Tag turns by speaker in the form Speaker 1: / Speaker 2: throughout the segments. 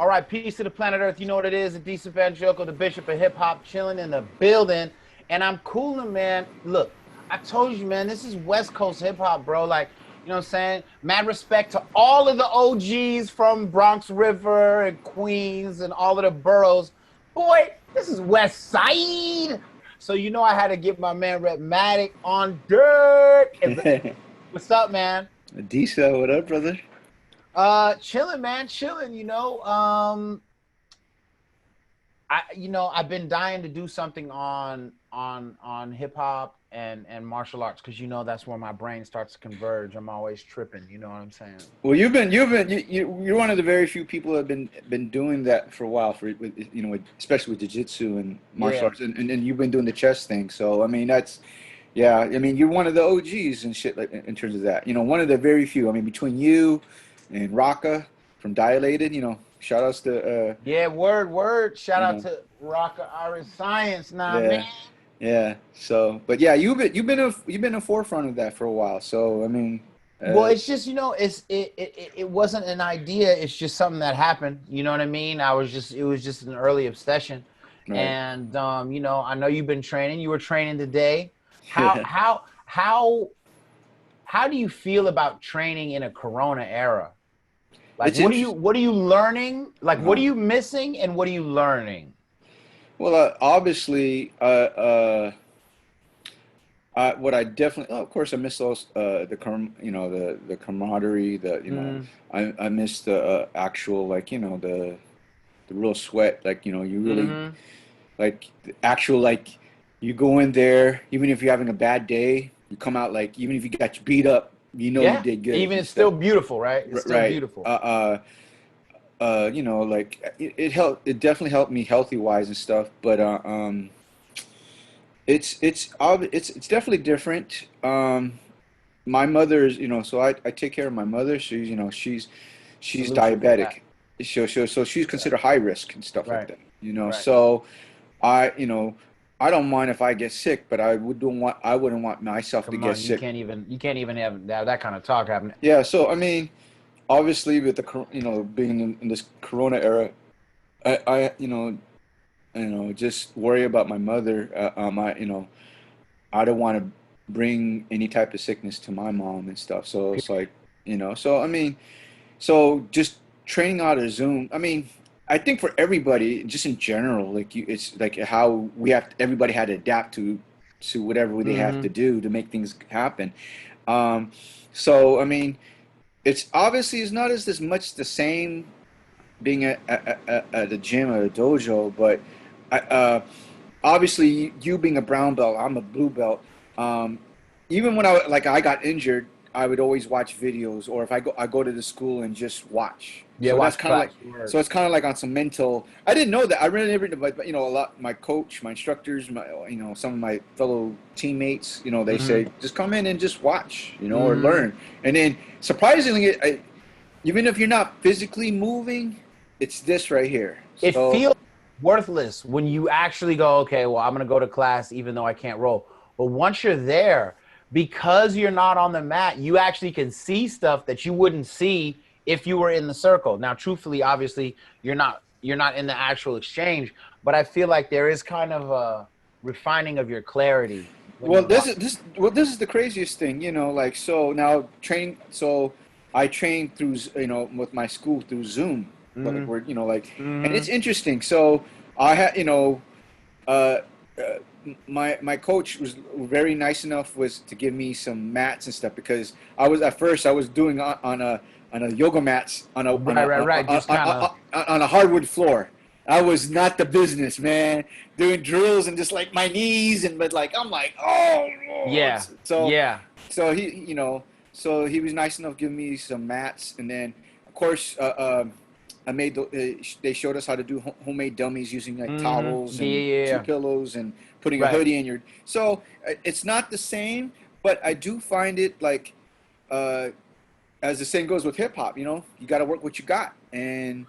Speaker 1: All right, peace to the planet Earth. You know what it is. Adisa the Bishop of Hip Hop, chilling in the building. And I'm cooling, man. Look, I told you, man, this is West Coast hip hop, bro. Like, you know what I'm saying? Mad respect to all of the OGs from Bronx River and Queens and all of the boroughs. Boy, this is West Side. So, you know, I had to get my man Rhettmatic on dirt. What's up, man?
Speaker 2: Adisa, what up, brother?
Speaker 1: Chilling, man, chilling. I've been dying to do something on hip hop and martial arts because that's where my brain starts to converge. I'm always tripping. You know what I'm saying?
Speaker 2: Well, you're one of the very few people that have been doing that for a while, especially with jiu-jitsu and martial arts, and you've been doing the chess thing. So I mean, you're one of the OGs and shit like in terms of that. One of the very few. I mean, between you and Raka from Dilated, shout outs to
Speaker 1: word. Shout out to Raka Irish Science, man.
Speaker 2: Yeah. So, but yeah, you've been in the forefront of that for a while. So I mean,
Speaker 1: well, it's just it wasn't an idea. It's just something that happened. You know what I mean? It was just an early obsession,
Speaker 2: right.
Speaker 1: And I know you've been training. You were training today. How do you feel about training in a Corona era? Like, what are you learning? Like, what are you missing, and what are you learning?
Speaker 2: Well, obviously, what I definitely, of course, I miss those the camaraderie. I miss the actual the real sweat. Like you really like the actual you go in there, even if you're having a bad day, you come out even if you got beat up. You did good.
Speaker 1: Even it's still beautiful, right? It's still beautiful.
Speaker 2: It helped. It definitely helped me healthy wise and stuff. But it's definitely different. My mother's, so I take care of my mother. She's diabetic. So she's considered high risk and stuff like that.
Speaker 1: Right.
Speaker 2: So I don't mind if I get sick, but I wouldn't want myself to get sick.
Speaker 1: You can't even have that kind of talk happening.
Speaker 2: Yeah. So I mean, obviously with the being in this Corona era, I just worry about my mother. I don't want to bring any type of sickness to my mom and stuff. So it's so I mean, so just training out of Zoom. I mean, I think for everybody, just in general, it's like how everybody had to adapt to whatever they have to do to make things happen. So I mean, it's not as much the same being at a gym or a dojo, but obviously you being a brown belt, I'm a blue belt. Even when I got injured, I would always watch videos, or if I go to the school and just watch.
Speaker 1: Yeah,
Speaker 2: so
Speaker 1: watch
Speaker 2: that's kind of so it's kind of like on some mental. I didn't know that. I really never, but a lot. My coach, my instructors, some of my fellow teammates, they say just come in and just watch, or learn. And then surprisingly, even if you're not physically moving, it's this right here.
Speaker 1: It feels worthless when you actually go, okay, well, I'm gonna go to class even though I can't roll. But once you're there, because you're not on the mat, you actually can see stuff that you wouldn't see if you were in the circle. Now, truthfully, obviously, you're not in the actual exchange, but I feel like there is kind of a refining of your clarity.
Speaker 2: Well, this is the craziest thing, so now training. So I train through, with my school through Zoom, and it's interesting. So I had, my coach was very nice enough to give me some mats and stuff because I was doing on a yoga mats on a hardwood floor. I was not the business, man. Doing drills and just my knees I'm like, oh
Speaker 1: yeah.
Speaker 2: So he so he was nice enough to give me some mats, and then of course I made they showed us how to do homemade dummies using towels and 2 pillows and putting a hoodie in your. So it's not the same, but I do find it as the saying goes with hip hop, you got to work what you got, and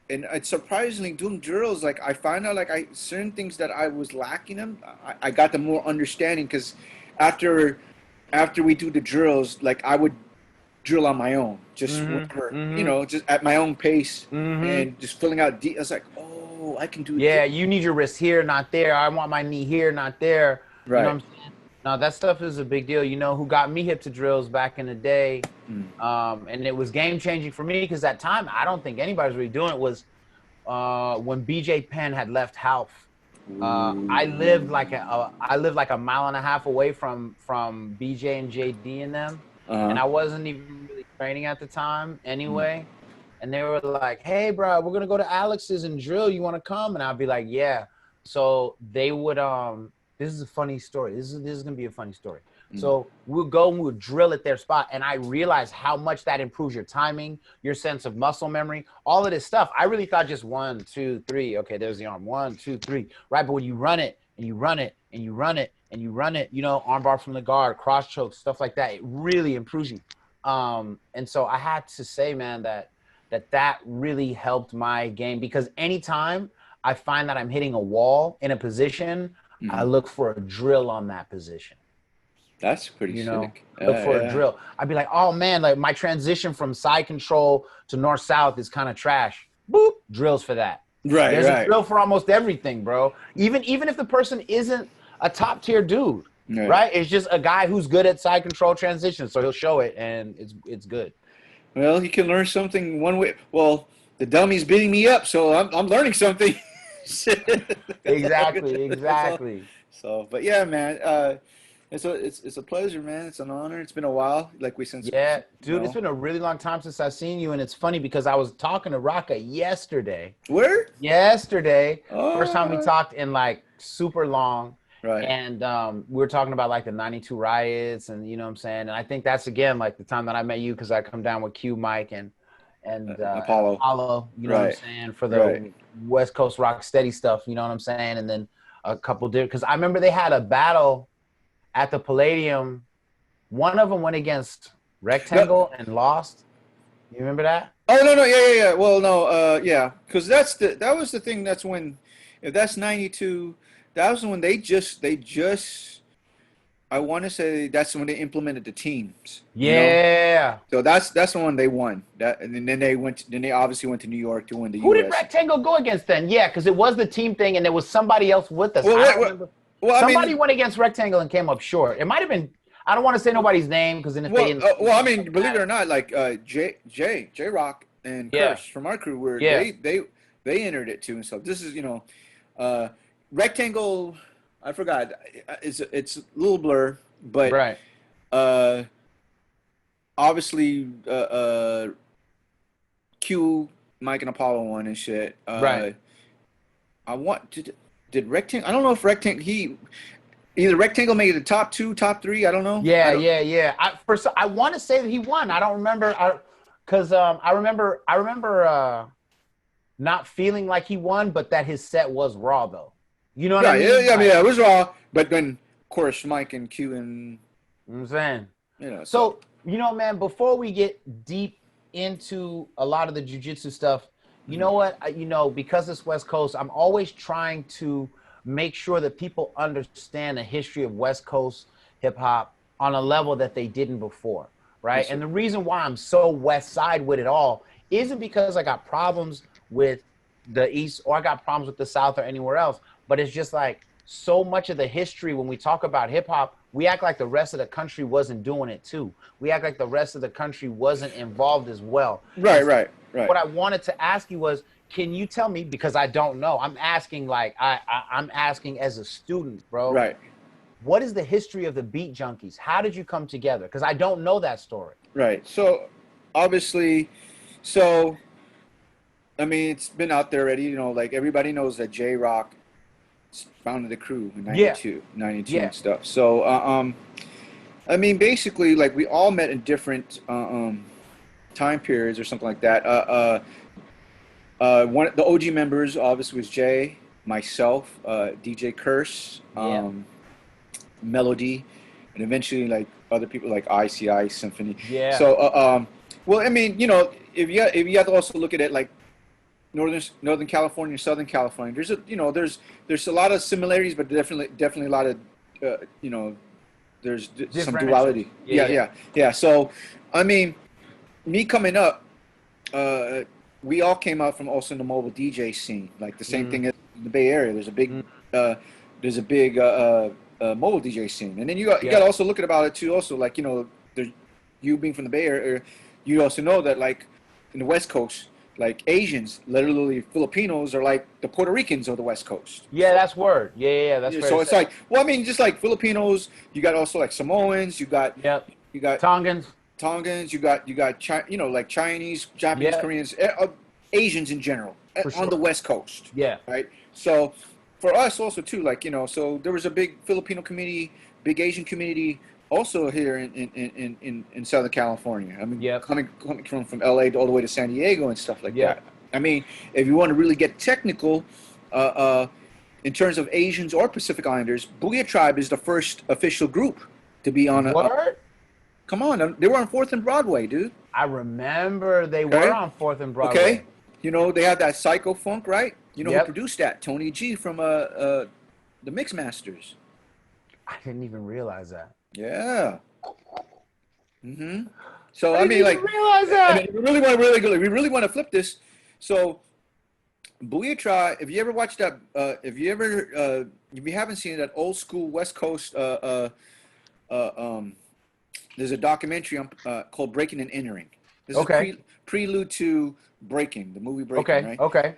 Speaker 2: it's surprisingly doing drills. I find out certain things that I was lacking them, I got the more understanding because after we do the drills, I would drill on my own, just whenever, just at my own pace, and just filling out. I was like, oh, I can do.
Speaker 1: Yeah, you need your wrist here, not there. I want my knee here, not there. You know what
Speaker 2: Right.
Speaker 1: I'm saying? Now that stuff is a big deal. You know who got me hip to drills back in the day, and it was game changing for me because that time I don't think anybody was really doing it. Was when BJ Penn had left Half. I lived like a mile and a half away from BJ and JD and them, and I wasn't even really training at the time anyway. And they were like, "Hey, bro, we're gonna go to Alex's and drill. You want to come?" And I'd be like, "Yeah." So they would. This is a funny story. This is gonna be a funny story. So we'll go and we'll drill at their spot, and I realized how much that improves your timing, your sense of muscle memory, all of this stuff. I really thought just 1, 2, 3. Okay, there's the arm. 1, 2, 3. Right, but when you run it and you run it and you run it and you run it, you know, armbar from the guard, cross choke, stuff like that, it really improves you. And so I had to say, man, that really helped my game because anytime I find that I'm hitting a wall in a position, I look for a drill on that position.
Speaker 2: That's pretty sick.
Speaker 1: Look for a drill. I'd be like, oh man, like my transition from side control to north south is kind of trash. Boop, drills for that.
Speaker 2: Right,
Speaker 1: There's a drill for almost everything, bro. Even if the person isn't a top tier dude, right? It's just a guy who's good at side control transitions, so he'll show it and it's good.
Speaker 2: Well, you can learn something one way. Well, the dummy's beating me up, so I'm learning something.
Speaker 1: Exactly.
Speaker 2: So, but yeah, man. It's a pleasure, man. It's an honor. It's been a while, like we since.
Speaker 1: Yeah, dude, it's been a really long time since I've seen you, and it's funny because I was talking to Raka yesterday.
Speaker 2: Where?
Speaker 1: Yesterday, first time we talked in like super long.
Speaker 2: Right.
Speaker 1: And we were talking about like the '92 riots, and you know what I'm saying. And I think that's again like the time that I met you because I come down with Q, Mike, and Apollo. You know what I'm saying, for the West Coast rock steady stuff. You know what I'm saying, and then a couple did because I remember they had a battle at the Palladium. One of them went against Rectangle and lost. You remember that?
Speaker 2: Oh no, yeah. Well, no, yeah, because that was the thing. That's when, if that's '92, that was when they just. I want to say that's when they implemented the teams.
Speaker 1: Yeah.
Speaker 2: You know? So that's the one they won. That, and then they obviously went to New York to win the.
Speaker 1: Who did Rectangle go against then? Yeah, because it was the team thing, and there was somebody else with us.
Speaker 2: Well,
Speaker 1: somebody went against Rectangle and came up short. It might have been. I don't want to say nobody's name because then if they didn't.
Speaker 2: Well, I mean, believe it or not, like J Rock and Kirsch from our crew were they entered it too and stuff. This is Rectangle. I forgot. It's a little blur, but obviously Q, Mike, and Apollo won and shit. Did Rectangle? I don't know if Rectangle either Rectangle made it the top 2, top 3. I don't know.
Speaker 1: Yeah. I want to say that he won. I don't remember because I remember not feeling like he won, but that his set was raw though. You know what I mean?
Speaker 2: Yeah, it was raw. But then, of course, Mike and Q and.
Speaker 1: You know what I'm saying?
Speaker 2: So
Speaker 1: man, before we get deep into a lot of the jiu-jitsu stuff, you know what? Because it's West Coast, I'm always trying to make sure that people understand the history of West Coast hip-hop on a level that they didn't before, right? Yes, and the reason why I'm so West Side with it all isn't because I got problems with the East or I got problems with the South or anywhere else. But it's just like so much of the history when we talk about hip hop, we act like the rest of the country wasn't doing it too. We act like the rest of the country wasn't involved as well.
Speaker 2: Right.
Speaker 1: What I wanted to ask you was, can you tell me, because I don't know, I'm asking like, I'm asking as a student, bro.
Speaker 2: Right.
Speaker 1: What is the history of the Beat Junkies? How did you come together? Because I don't know that story.
Speaker 2: Right. So obviously, I mean, it's been out there already, like everybody knows that J Rock founded the crew in 92 and stuff. So, I mean, basically, like we all met in different time periods or something like that. One the OG members obviously was Jay, myself, DJ Curse, Melody, and eventually like other people like ICI Symphony.
Speaker 1: Yeah.
Speaker 2: So, well, I mean, if you have to also look at it like Northern California, Southern California. There's a lot of similarities, but definitely a lot of there's some duality. Yeah. So I mean, me coming up, we all came out from also in the mobile DJ scene, like the same thing as in the Bay Area. Uh, there's a big mobile DJ scene, and then you got to also look at about it too. Also, like there's you being from the Bay Area, you also know that like in the West Coast, like Asians, literally Filipinos are like the Puerto Ricans of the West Coast.
Speaker 1: Yeah, that's word. Yeah, that's fair
Speaker 2: So
Speaker 1: to
Speaker 2: it's
Speaker 1: say.
Speaker 2: like, well, I mean, just like Filipinos, you got also like Samoans, you got
Speaker 1: Tongans.
Speaker 2: Tongans, you got like Chinese, Japanese,
Speaker 1: Yeah,
Speaker 2: Koreans, Asians in general
Speaker 1: for
Speaker 2: on
Speaker 1: sure.
Speaker 2: the West Coast,
Speaker 1: Yeah.
Speaker 2: right? So for us also too, like so there was a big Filipino community, big Asian community also here in Southern California. I mean, coming from LA all the way to San Diego and stuff like that. I mean, if you want to really get technical, in terms of Asians or Pacific Islanders, Booyah Tribe is the first official group to be on
Speaker 1: Word?
Speaker 2: Come on, they were on 4th and Broadway, dude.
Speaker 1: I remember they were on 4th and Broadway.
Speaker 2: Okay, they had that Psycho Funk, right? You know who
Speaker 1: Yep.
Speaker 2: produced that? Tony G from the Mixmasters.
Speaker 1: I didn't even realize that.
Speaker 2: Yeah. So I mean,
Speaker 1: didn't
Speaker 2: like,
Speaker 1: even realize that.
Speaker 2: and we really want to flip this. So, Booyah Tribe. If you ever watched that, if you haven't seen that old school West Coast, there's a documentary called Breaking and Entering. This is prelude to Breaking, the movie Breaking, right?
Speaker 1: Okay.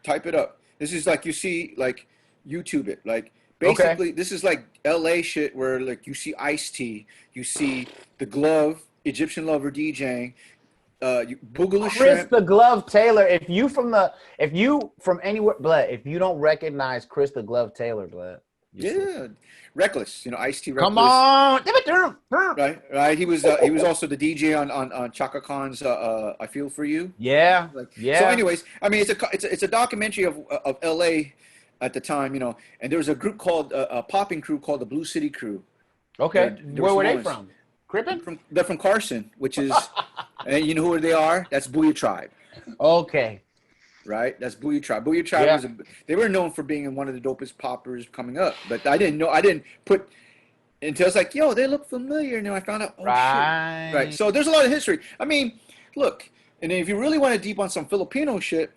Speaker 2: Type it up. This is like you see, like YouTube it, like. Basically, this is like LA shit where like you see Ice-T, you see the Glove, Egyptian Lover DJing, Boogaloo
Speaker 1: Chris
Speaker 2: Shrimp.
Speaker 1: the Glove Taylor. If you from anywhere, blood. If you don't recognize Chris the Glove Taylor, blood.
Speaker 2: Yeah, Reckless. Ice-T Reckless.
Speaker 1: Come on,
Speaker 2: right. He was also the DJ on Chaka Khan's I Feel for You.
Speaker 1: Yeah.
Speaker 2: So, anyways, I mean, it's a documentary of LA. At the time, and there was a group called a popping crew called the Blue City Crew.
Speaker 1: Okay, where were they from? Crippen?
Speaker 2: They're from Carson, which is, and you know who they are? That's Booyah Tribe.
Speaker 1: Okay.
Speaker 2: Right, that's Booyah Tribe. Booyah Tribe they were known for being one of the dopest poppers coming up, but I didn't put until it's like, yo, they look familiar, and then I found out, shit. Right. So there's a lot of history. I mean, look, and if you really want to deep on some Filipino shit,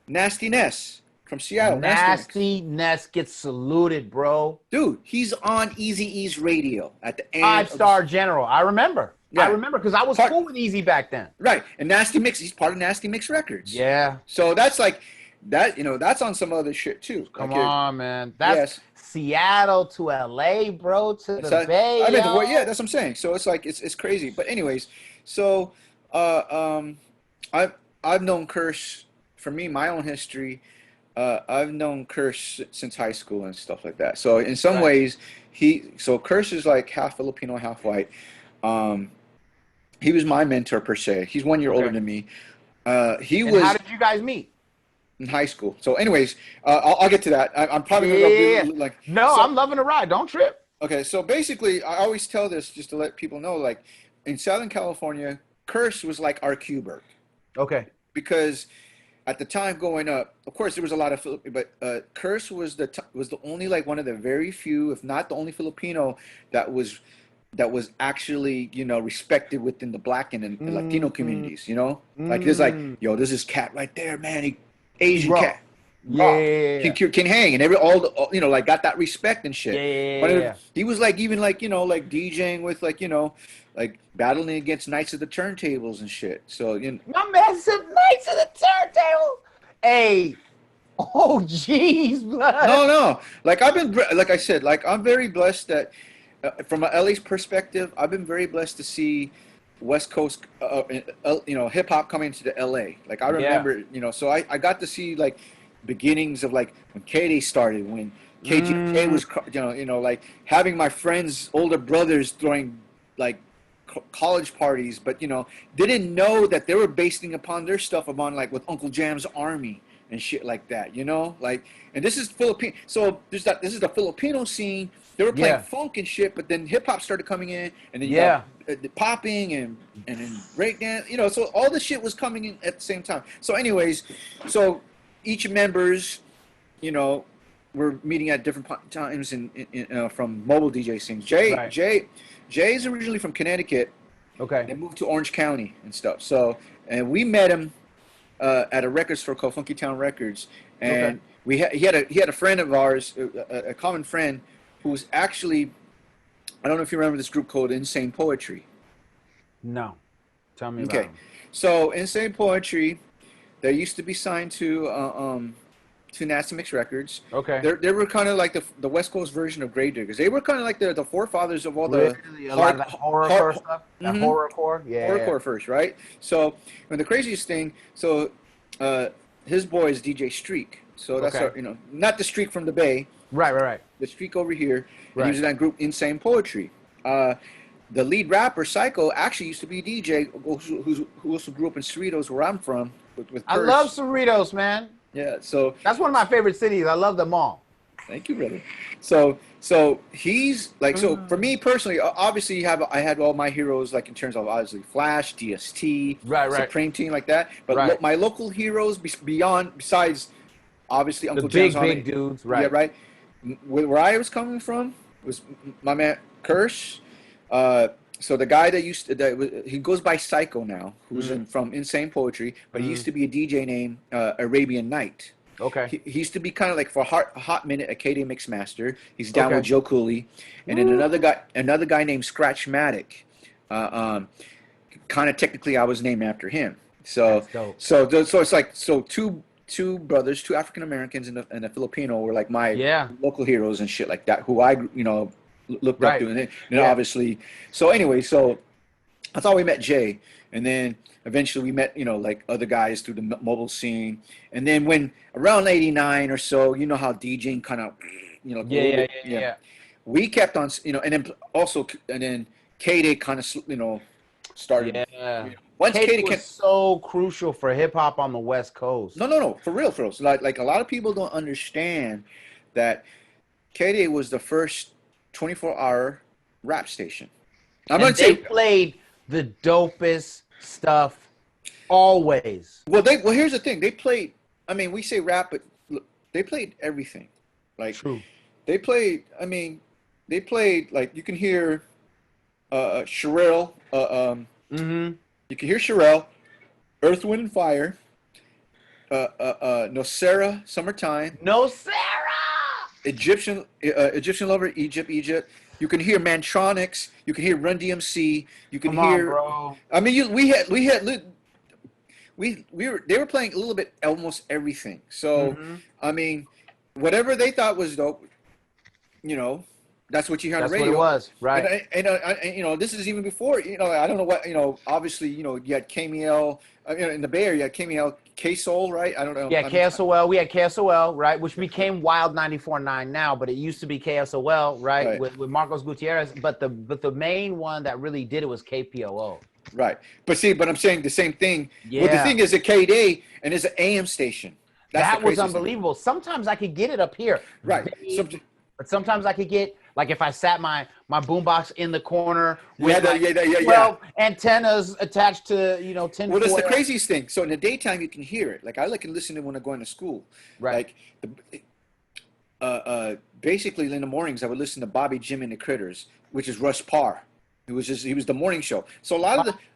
Speaker 2: Nasty Ness. From Seattle.
Speaker 1: Nasty Ness gets saluted, bro.
Speaker 2: Dude, he's on Eazy-E's radio at the end.
Speaker 1: 5-star general. I remember. Yeah. I remember because I was cool with Eazy back then.
Speaker 2: Right. And Nasty Mix, he's part of Nasty Mix Records.
Speaker 1: Yeah.
Speaker 2: So that's like, that's on some other shit too.
Speaker 1: Come on, man. That's Seattle to LA, bro, to the Bay.
Speaker 2: I mean, that's what I'm saying. So it's like, it's crazy. But anyways, so I've known Curse, for me, my own history, I've known Curse since high school and stuff like that. So in some ways, Curse is like half Filipino, half white. He was my mentor per se. He's 1 year older than me. How did
Speaker 1: you guys meet?
Speaker 2: In high school. So anyways, I'll get to that. I'm probably going to
Speaker 1: I'm loving the ride. Don't trip.
Speaker 2: Okay, so basically, I always tell this just to let people know, like in Southern California, Curse was like our Q-Bert.
Speaker 1: Okay.
Speaker 2: Because at the time going up, of course, there was a lot of but Curse was the only, like, one of the very few, if not the only Filipino that was actually, respected within the Black and Latino communities, like there's like, yo, this is cat right there, man, Asian cat, can hang, and like got that respect and shit. He was like, even like, like DJing with like, like battling against Knights of the Turntables and shit. So
Speaker 1: my man said Knights of the Turntables. Hey, oh jeez, blood.
Speaker 2: No. Like I said, like I'm very blessed that from a LA's perspective, I've been very blessed to see West Coast, hip hop coming to the LA. Like I remember, so I got to see like beginnings of like when K-Day started, when KGK was, like having my friends' older brothers throwing like college parties, but didn't know that they were basing upon their stuff upon like with Uncle Jam's Army and shit like that, like, and this is Philippine. So this is the Filipino scene. They were playing funk and shit, but then hip hop started coming in, and then you got the popping and then breakdance, so all this shit was coming in at the same time. So anyways, so each members, were meeting at different times from mobile DJ scenes. Jay is originally from Connecticut,
Speaker 1: Okay.
Speaker 2: They moved to Orange County and stuff. So, and we met him at a record store called Funky Town Records,
Speaker 1: Okay.
Speaker 2: and he had a friend of ours, a common friend, who was actually, I don't know if you remember this group called Insane Poetry.
Speaker 1: No. Tell me about
Speaker 2: Okay,
Speaker 1: him.
Speaker 2: so Insane Poetry, they used to be signed to Nasty Mix Records.
Speaker 1: Okay.
Speaker 2: They were kind of like the West Coast version of Grave Diggers. They were kind of like the forefathers of all the
Speaker 1: Really? A lot of that horrorcore stuff? That
Speaker 2: mhm,
Speaker 1: horrorcore? Yeah.
Speaker 2: horrorcore first, right? So, and the craziest thing, so his boy is DJ Streak. So that's
Speaker 1: Okay.
Speaker 2: our, not the Streak from the Bay,
Speaker 1: Right.
Speaker 2: the Streak over here, and he
Speaker 1: Right.
Speaker 2: was in that group Insane Poetry. The lead rapper Psycho actually used to be a DJ who also grew up in Cerritos, where I'm from, with
Speaker 1: I
Speaker 2: Curse.
Speaker 1: love Cerritos, man.
Speaker 2: Yeah, so
Speaker 1: That's one of my favorite cities. I love them all.
Speaker 2: thank you, brother. So he's like, so for me personally, obviously I had all my heroes, like in terms of obviously Flash, DST,
Speaker 1: Right.
Speaker 2: Supreme Team, like that. But
Speaker 1: Right.
Speaker 2: my local heroes besides obviously
Speaker 1: The
Speaker 2: Uncle
Speaker 1: big,
Speaker 2: Jam's Army,
Speaker 1: big dudes. Right.
Speaker 2: yeah, right. Where I was coming from was my man Curse. So the guy he goes by Psycho now, who's from Insane Poetry, but he used to be a DJ named Arabian Night.
Speaker 1: Okay.
Speaker 2: He used to be kind of like for a hot minute a KD Mixmaster. He's down
Speaker 1: Okay.
Speaker 2: with Joe Cooley, and then another guy named Scratchmatic. Kind of technically, I was named after him. So
Speaker 1: That's dope.
Speaker 2: so it's like two brothers, two African Americans and a Filipino were like my
Speaker 1: Yeah.
Speaker 2: local heroes and shit like that, who I looked up
Speaker 1: Right.
Speaker 2: to, and then
Speaker 1: Yeah.
Speaker 2: obviously. So anyway, so that's how we met Jay, and then eventually we met like other guys through the mobile scene, and then when around '89 or so, you know how DJing kind of
Speaker 1: Yeah.
Speaker 2: we kept on and then also and then K-Day kind of started.
Speaker 1: Yeah.
Speaker 2: Once
Speaker 1: Katie
Speaker 2: K-Day
Speaker 1: was so crucial for hip hop on the West Coast.
Speaker 2: no, for real. So like a lot of people don't understand that K-Day was the first 24-hour rap station. I'm
Speaker 1: And
Speaker 2: gonna
Speaker 1: they
Speaker 2: say,
Speaker 1: played the dopest stuff always.
Speaker 2: well, here's the thing. They played. I mean, we say rap, but look, they played everything. Like
Speaker 1: True.
Speaker 2: they played. I mean, they played like you can hear Sherelle.
Speaker 1: Mm-hmm.
Speaker 2: You can hear Sherelle, Earth, Wind, and Fire. Nocera, Summertime.
Speaker 1: No, Sarah.
Speaker 2: Egyptian Lover, Egypt. You can hear Mantronics. You can hear Run DMC. You can
Speaker 1: Come
Speaker 2: hear.
Speaker 1: on, bro.
Speaker 2: I mean, they were playing a little bit almost everything. So I mean, whatever they thought was dope, that's what you hear on
Speaker 1: That's
Speaker 2: the
Speaker 1: what
Speaker 2: radio.
Speaker 1: it was, right?
Speaker 2: And this is even before. I don't know what. Obviously, you had KML. In the Bay Area, you had KML, K-Soul, right? I don't know.
Speaker 1: Yeah, KSOL. We had KSOL, right, which became Wild 94.9 now, but it used to be KSOL, right, with Marcos Gutierrez. But the main one that really did it was KPOO.
Speaker 2: Right, but I'm saying the same thing.
Speaker 1: Yeah.
Speaker 2: Well, the thing is a K-Day and it's an AM station.
Speaker 1: That was unbelievable. Sometimes I could get it up here,
Speaker 2: right?
Speaker 1: But sometimes I could get, like, if I sat my boombox in the corner with
Speaker 2: 12
Speaker 1: antennas attached to 10.
Speaker 2: Well, that's the craziest thing. So in the daytime you can hear it. Like I can listen to it when I'm going to school.
Speaker 1: Right.
Speaker 2: Like basically in the mornings I would listen to Bobby Jim and the Critters, which is Russ Parr. He was the morning show. So a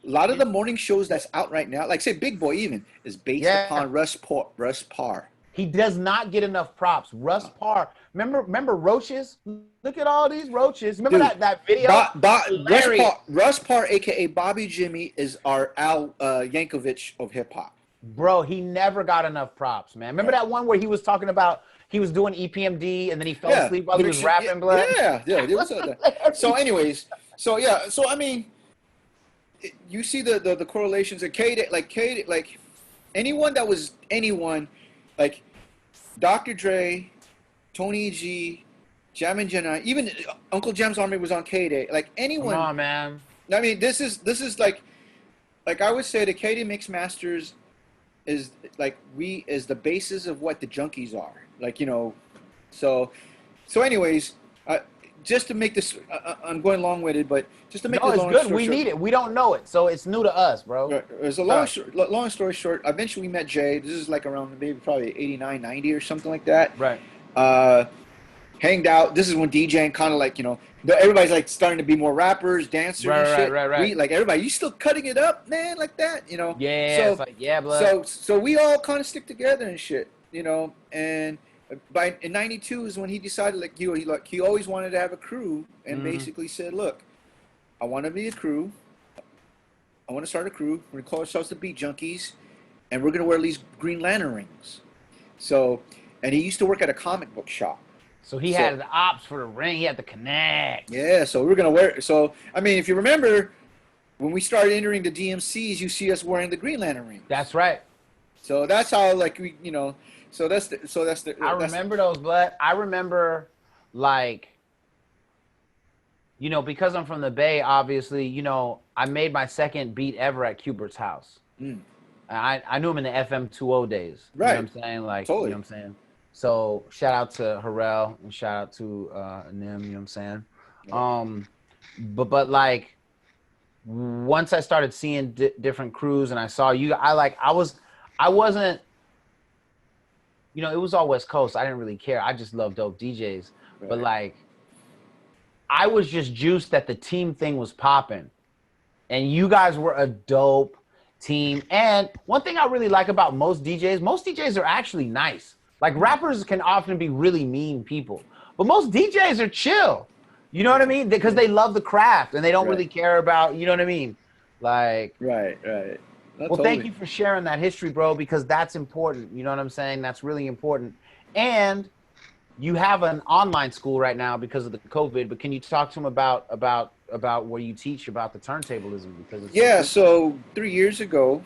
Speaker 2: lot of the morning shows that's out right now, like say Big Boy even, is based upon Russ Parr. He
Speaker 1: does not get enough props. Russ Parr. Remember roaches? Look at all these roaches. Remember that video?
Speaker 2: Russ Parr, aka Bobby Jimmy, is our Al Yankovic of hip hop.
Speaker 1: Bro, he never got enough props, man. Remember that one where he was talking about he was doing EPMD and then he fell asleep while he was rapping blood?
Speaker 2: Yeah. So anyways, so I mean, you see the correlations of K-Day, like anyone that was anyone, like Dr. Dre, Tony G, Jam and Jenna, even Uncle Jam's Army was on K-Day. Like anyone.
Speaker 1: Come on, man.
Speaker 2: I mean, this is like I would say the K-Day Mixmasters is is the basis of what the Junkies are. Like so anyways, just to make this, I'm going long-winded, but just to make this long
Speaker 1: it's good.
Speaker 2: story
Speaker 1: We
Speaker 2: short,
Speaker 1: need it. We don't know it, so it's new to us, bro.
Speaker 2: There's a long story short. Eventually, we met Jay. This is like around maybe probably 89, 90 or something like that.
Speaker 1: Right.
Speaker 2: hanged out. This is when DJing kind of like, everybody's like starting to be more rappers, dancers and shit.
Speaker 1: Right.
Speaker 2: We like everybody, you still cutting it up, man, like that.
Speaker 1: Yeah, it's
Speaker 2: So,
Speaker 1: like, yeah, blood.
Speaker 2: so we all kind of stick together and shit. And in '92 is when he decided he always wanted to have a crew and basically said, look, I want to be a crew. I want to start a crew. We're gonna call ourselves the Beat Junkies, and we're gonna wear these Green Lantern rings. So, and he used to work at a comic book shop.
Speaker 1: So he had the ops for the ring. He had the connect.
Speaker 2: Yeah, so we're gonna wear. So I mean, if you remember, when we started entering the DMCs, you see us wearing the Green Lantern rings.
Speaker 1: That's right.
Speaker 2: So that's how like we, So that's the.
Speaker 1: I remember those, blood. I remember, like, because I'm from the Bay, obviously, I made my second beat ever at Cubert's house. I knew him in the FM20 days.
Speaker 2: Right.
Speaker 1: You know what I'm saying? Like,
Speaker 2: totally.
Speaker 1: You know what I'm saying? So shout out to Harrell and shout out to Nim, you know what I'm saying?
Speaker 2: Yeah.
Speaker 1: But like, once I started seeing different crews and I saw you, I wasn't, it was all West Coast. I didn't really care. I just love dope DJs.
Speaker 2: Right.
Speaker 1: But like, I was just juiced that the team thing was popping. And you guys were a dope team. And one thing I really like about most DJs are actually nice. Like, rappers can often be really mean people. But most DJs are chill. You know what I mean? Because they love the craft and they don't really care about, you know what I mean? Like.
Speaker 2: Right.
Speaker 1: Well, totally. Thank you for sharing that history, bro, because that's important. You know what I'm saying? That's really important. And you have an online school right now because of the COVID, but can you talk to them about where you teach about the turntablism? Because
Speaker 2: so 3 years ago,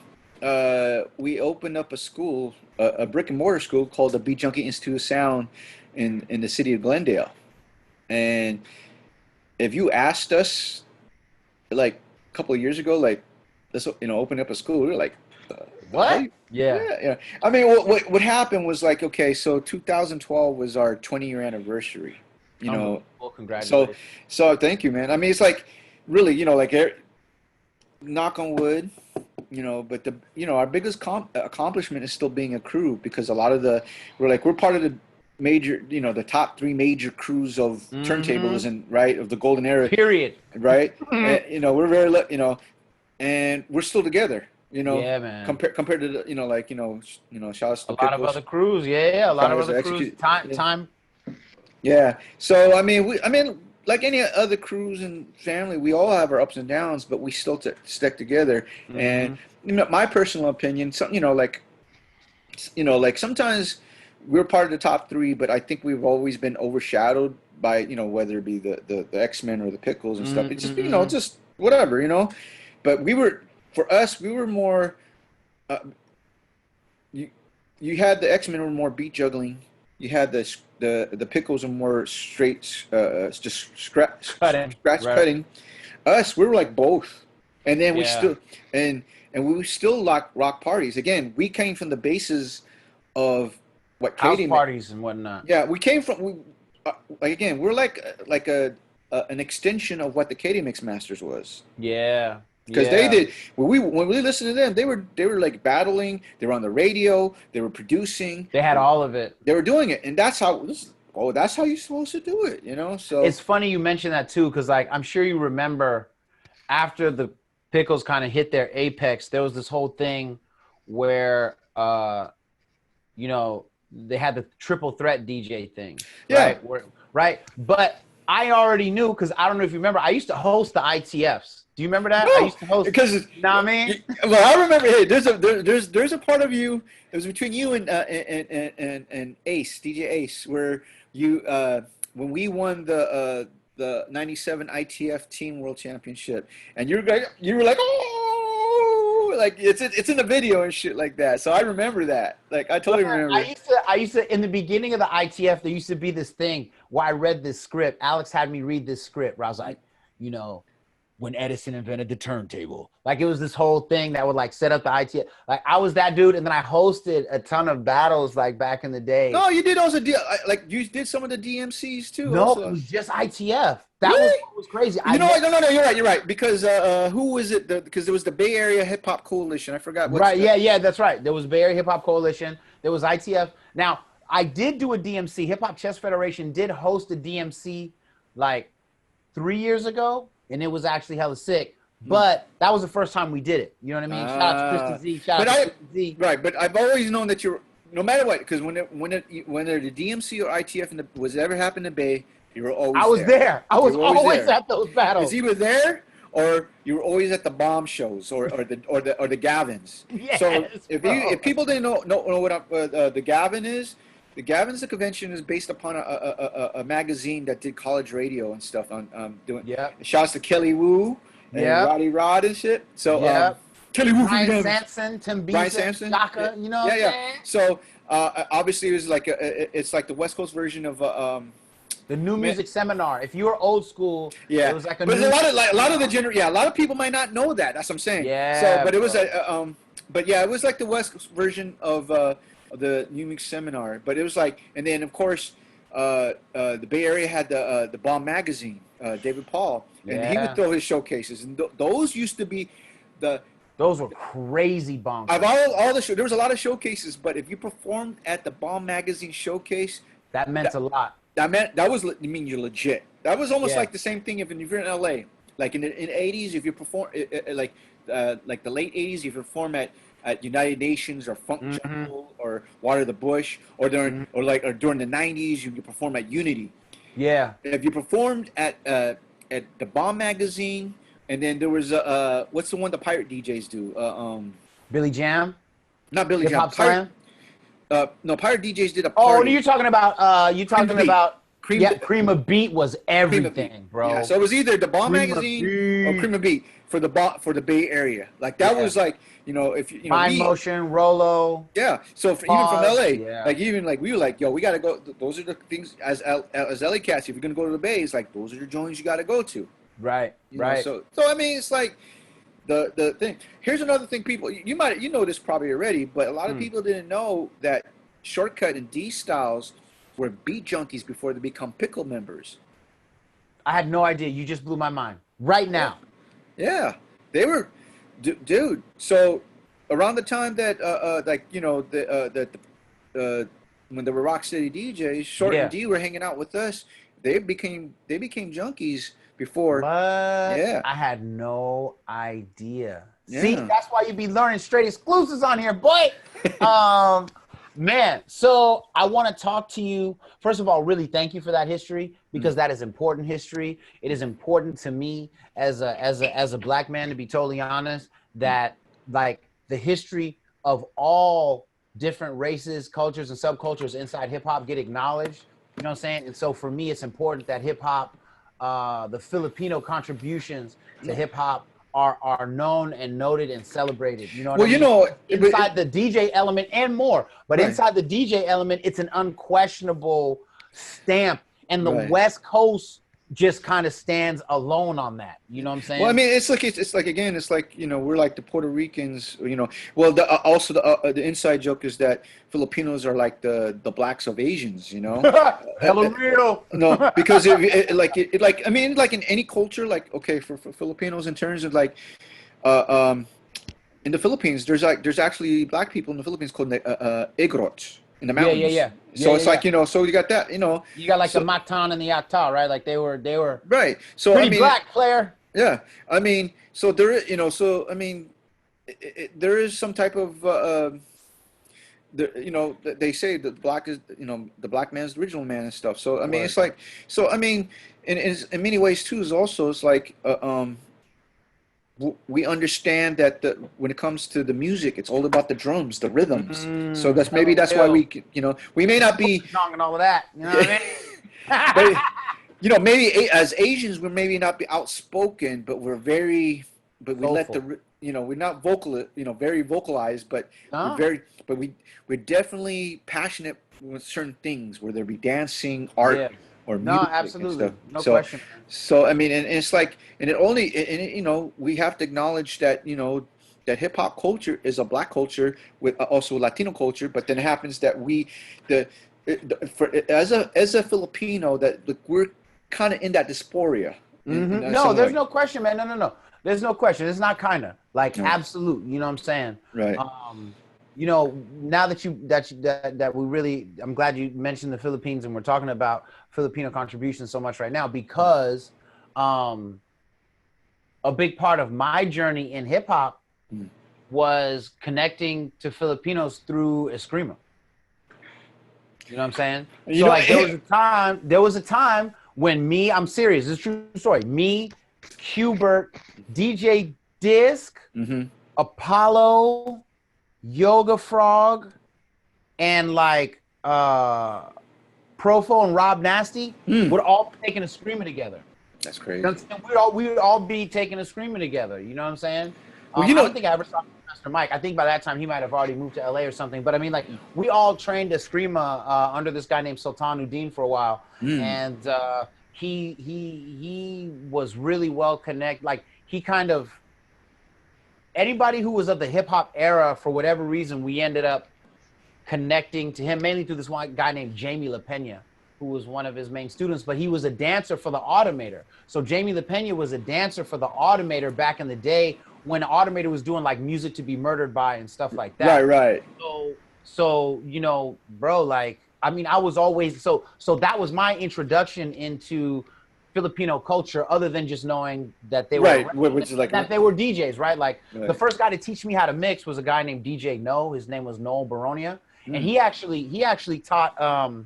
Speaker 2: we opened up a school, a brick and mortar school called the Beat Junkie Institute of Sound in the city of Glendale. And if you asked us, like a couple of years ago, like, let's open up a school, we were like,
Speaker 1: what?
Speaker 2: Yeah. I mean, what happened was like, okay, so 2012 was our 20-year anniversary.
Speaker 1: Well, congratulations.
Speaker 2: So thank you, man. I mean, it's like really, like, knock on wood, but our biggest accomplishment is still being a crew, because a lot of we're part of the major, the top 3 major crews of turntablism, right, of the golden era.
Speaker 1: Period.
Speaker 2: Right. And, we're very, and we're still together.
Speaker 1: Yeah, man.
Speaker 2: Compared to the, shout out to
Speaker 1: a lot of other crews. Yeah, a lot of other crews. Time.
Speaker 2: Yeah. So I mean, like any other crews and family, we all have our ups and downs, but we still stick together. And my personal opinion, like sometimes we're part of the top 3, but I think we've always been overshadowed by whether it be the X-Men or the Pickles and stuff. It's just just whatever. But for us, we were more. You had the X-Men were more beat juggling. You had the Pickles are more straight, just scratch cutting. Us, we were like both, and then we still and we still rock parties. Again, we came from the bases of what
Speaker 1: Katie parties and whatnot.
Speaker 2: Yeah, we came from. Again, we're like an extension of what the Katie Mix Masters was.
Speaker 1: Yeah.
Speaker 2: Because they did when we listened to them, they were like battling. They were on the radio. They were producing.
Speaker 1: They had all of it.
Speaker 2: They were doing it, and that's how you're supposed to do it. So
Speaker 1: it's funny you mentioned that too, because like I'm sure you remember after the Pickles kind of hit their apex, there was this whole thing where they had the triple threat DJ thing.
Speaker 2: Yeah.
Speaker 1: Right. But I already knew, because I don't know if you remember, I used to host the ITFs. Do you remember that?
Speaker 2: No,
Speaker 1: I used to host.
Speaker 2: Because
Speaker 1: you know what I mean?
Speaker 2: Well, I remember. Hey, there's a part of you. It was between you and Ace, DJ Ace, where you when we won the '97 ITF Team World Championship, and you were like, oh, like it's in the video and shit like that. So I remember that. Like I totally remember.
Speaker 1: I used to in the beginning of the ITF, there used to be this thing where I read this script. Alex had me read this script where I was like, when Edison invented the turntable. Like, it was this whole thing that would, like, set up the ITF. Like, I was that dude, and then I hosted a ton of battles, like, back in the day.
Speaker 2: No, you did also, like, you did some of the DMCs, too.
Speaker 1: No,
Speaker 2: also.
Speaker 1: it was just ITF. That
Speaker 2: really?
Speaker 1: was crazy.
Speaker 2: No, you're right. Because who was it? Because there was the Bay Area Hip Hop Coalition. I forgot.
Speaker 1: Right, yeah, that's right. There was Bay Area Hip Hop Coalition. There was ITF. Now, I did do a DMC. Hip Hop Chess Federation did host a DMC like 3 years ago, and it was actually hella sick. But that was the first time we did it. You know what I mean? Shout out to Krista Z. Shout out to Krista Z.
Speaker 2: Right, but I've always known that you're, no matter what, because when the DMC or ITF was ever happened in the Bay, you were always there.
Speaker 1: I was there. I was always at those battles.
Speaker 2: Is he was there, or you were always at the bomb shows, or the Gavins.
Speaker 1: Yes,
Speaker 2: so if people didn't know what the Gavin is, the Gavin's the convention is based upon a magazine that did college radio and stuff on doing.
Speaker 1: Yeah.
Speaker 2: Shouts to Kelly Wu and Roddy Rod and shit. So Kelly Wu,
Speaker 1: Brian Sampson, Tim Beason, Shaka, you know.
Speaker 2: Yeah. So obviously it was like it's like the West Coast version of
Speaker 1: the New Music Seminar. If you were old school, it was like a.
Speaker 2: But a lot of a lot of people might not know that. That's what I'm saying.
Speaker 1: Yeah.
Speaker 2: So, but it was it was like the West Coast version of the New Music Seminar. But it was like, and then of course, the Bay Area had the Bomb magazine, David Paul, and he would throw his showcases, and those used to be
Speaker 1: Those were crazy bombs.
Speaker 2: All the show. There was a lot of showcases, but if you performed at the Bomb magazine showcase,
Speaker 1: that meant a lot.
Speaker 2: I mean, you're legit. That was almost like the same thing if you're in LA. Like in the 80s, if you perform like the late 80s, if you perform at United Nations or Funk Jungle or Water the Bush, or during during the 90s, you could perform at Unity.
Speaker 1: Yeah.
Speaker 2: If you performed at the Bomb magazine, and then there was what's the one the pirate DJs do?
Speaker 1: Billy Jam.
Speaker 2: Not Billy
Speaker 1: Hip
Speaker 2: Jam.
Speaker 1: Hop Slam.
Speaker 2: No, pirate DJs did a party.
Speaker 1: Oh, you're talking about Cream of Beat was everything, bro.
Speaker 2: Yeah, so it was either the Bomb magazine or Cream of Beat for the Bay Area. Like that was like, you know, if you know,
Speaker 1: Mind Motion, Rolo.
Speaker 2: Yeah. So even from LA, like we were like, yo, we gotta go. Those are the things as LA cats. If you're gonna go to the Bay, it's like those are the joints you gotta go to.
Speaker 1: Right.
Speaker 2: You know, so I mean, it's like the thing. Here's another thing, people. You know this probably already, but a lot of people didn't know that Shortcut and D Styles were beat junkies before they become Pickle members.
Speaker 1: I had no idea. You just blew my mind right now.
Speaker 2: Yeah, they were, dude. So around the time that like, you know, when they were Rock City DJs, Short and D were hanging out with us. They became junkies before.
Speaker 1: What?
Speaker 2: Yeah,
Speaker 1: I had no idea.
Speaker 2: Yeah.
Speaker 1: See, that's why you be learning straight exclusives on here, boy. Man, so I want to talk to you. First of all, really thank you for that history, because that is important history. It is important to me as a black man, to be totally honest, that like the history of all different races, cultures, and subcultures inside hip hop get acknowledged. You know what I'm saying? And so for me, it's important that hip hop, the Filipino contributions to hip hop are known and noted and celebrated. You know what I mean?
Speaker 2: you know,
Speaker 1: inside the DJ element and more, but inside the DJ element, it's an unquestionable stamp, and the West Coast just kind of stands alone on that. You know what I'm saying?
Speaker 2: Well, I mean, it's like again, it's like, you know, we're like the Puerto Ricans, you know. Well, also the inside joke is that Filipinos are like the blacks of Asians, you know.
Speaker 1: Hella real.
Speaker 2: No, because I mean, like in any culture, like, okay, for Filipinos, in terms of like, in the Philippines, there's actually black people in the Philippines called Igrots. In the mountains. So it's like, you know, so you got that, you know.
Speaker 1: You got like the Matan and the Ata, right? Like they were
Speaker 2: right. So
Speaker 1: pretty
Speaker 2: I mean,
Speaker 1: black, player.
Speaker 2: Yeah, I mean, so there is, you know, so I mean, there is some type of, you know, they say that black is, you know, the black man's the original man and stuff. So I mean, it's like, so I mean, in many ways too, is also it's like, we understand that when it comes to the music, it's all about the drums, the rhythms. So that's why we, you know, we may not be
Speaker 1: song and all of that. You know what I mean?
Speaker 2: but, you know, maybe as Asians, we're maybe not be outspoken, but we're very, but we let the, you know, we're not vocal, you know, very vocalized, but we're definitely passionate with certain things, whether it be dancing, art, or music.
Speaker 1: No, absolutely, no question.
Speaker 2: So I mean, and it's like, and you know, we have to acknowledge that, you know, that hip hop culture is a black culture with also Latino culture, but then it happens that as a Filipino, that we're kind of in that dysphoria.
Speaker 1: No, there's no question, man. No. There's no question. It's not kind of like absolute. You know what I'm saying?
Speaker 2: Right.
Speaker 1: you know, now that we really, I'm glad you mentioned the Philippines and we're talking about Filipino contributions so much right now because a big part of my journey in hip hop was connecting to Filipinos through Eskrima. You know what I'm saying?
Speaker 2: You
Speaker 1: So
Speaker 2: know,
Speaker 1: like there was a time when me, I'm serious, this is a true story. Me, Hubert, DJ Disc, Apollo, Yoga Frog, and like Profo and Rob Nasty would all be taking a screaming together.
Speaker 2: That's crazy.
Speaker 1: We would all be taking a screaming together. You know what I'm saying?
Speaker 2: Well,
Speaker 1: I don't think I ever saw Master Mike. I think by that time he might have already moved to LA or something. But I mean, like we all trained Eskrima under this guy named Sultan Uddin for a while, and he was really well connected. Like he kind of anybody who was of the hip hop era for whatever reason, we ended up connecting to him mainly through this one guy named Jamie LaPena, who was one of his main students, but he was a dancer for the Automator. So Jamie LaPena was a dancer for the Automator back in the day when the Automator was doing like Music to Be Murdered By and stuff like that.
Speaker 2: Right.
Speaker 1: So you know, bro, like I mean, I was always so that was my introduction into Filipino culture, other than just knowing that they were
Speaker 2: which is like
Speaker 1: that they were DJs, right? Like the first guy to teach me how to mix was a guy named DJ No. His name was Noel Baronia, and he actually taught.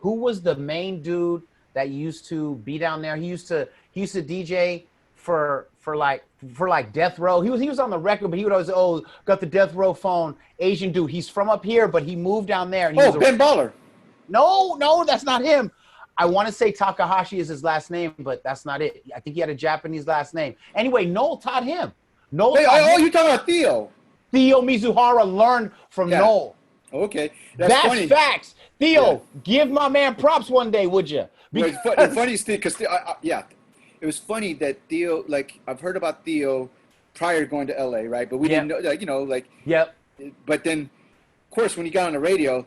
Speaker 1: Who was the main dude that used to be down there? He used to DJ for like Death Row. He was on the record, but he would always got the Death Row phone. Asian dude. He's from up here, but he moved down there. And he
Speaker 2: Ben Baller.
Speaker 1: No, that's not him. I want to say Takahashi is his last name, but that's not it. I think he had a Japanese last name. Anyway, Noel taught him.
Speaker 2: You're talking about Theo.
Speaker 1: Theo Mizuhara learned from Noel.
Speaker 2: Okay.
Speaker 1: That's
Speaker 2: funny.
Speaker 1: Facts. Theo, give my man props one day, would you?
Speaker 2: The funniest thing, because it was funny that Theo, like, I've heard about Theo prior to going to LA, right? But we didn't know, like, you know, like.
Speaker 1: Yep.
Speaker 2: But then, of course, when he got on the radio,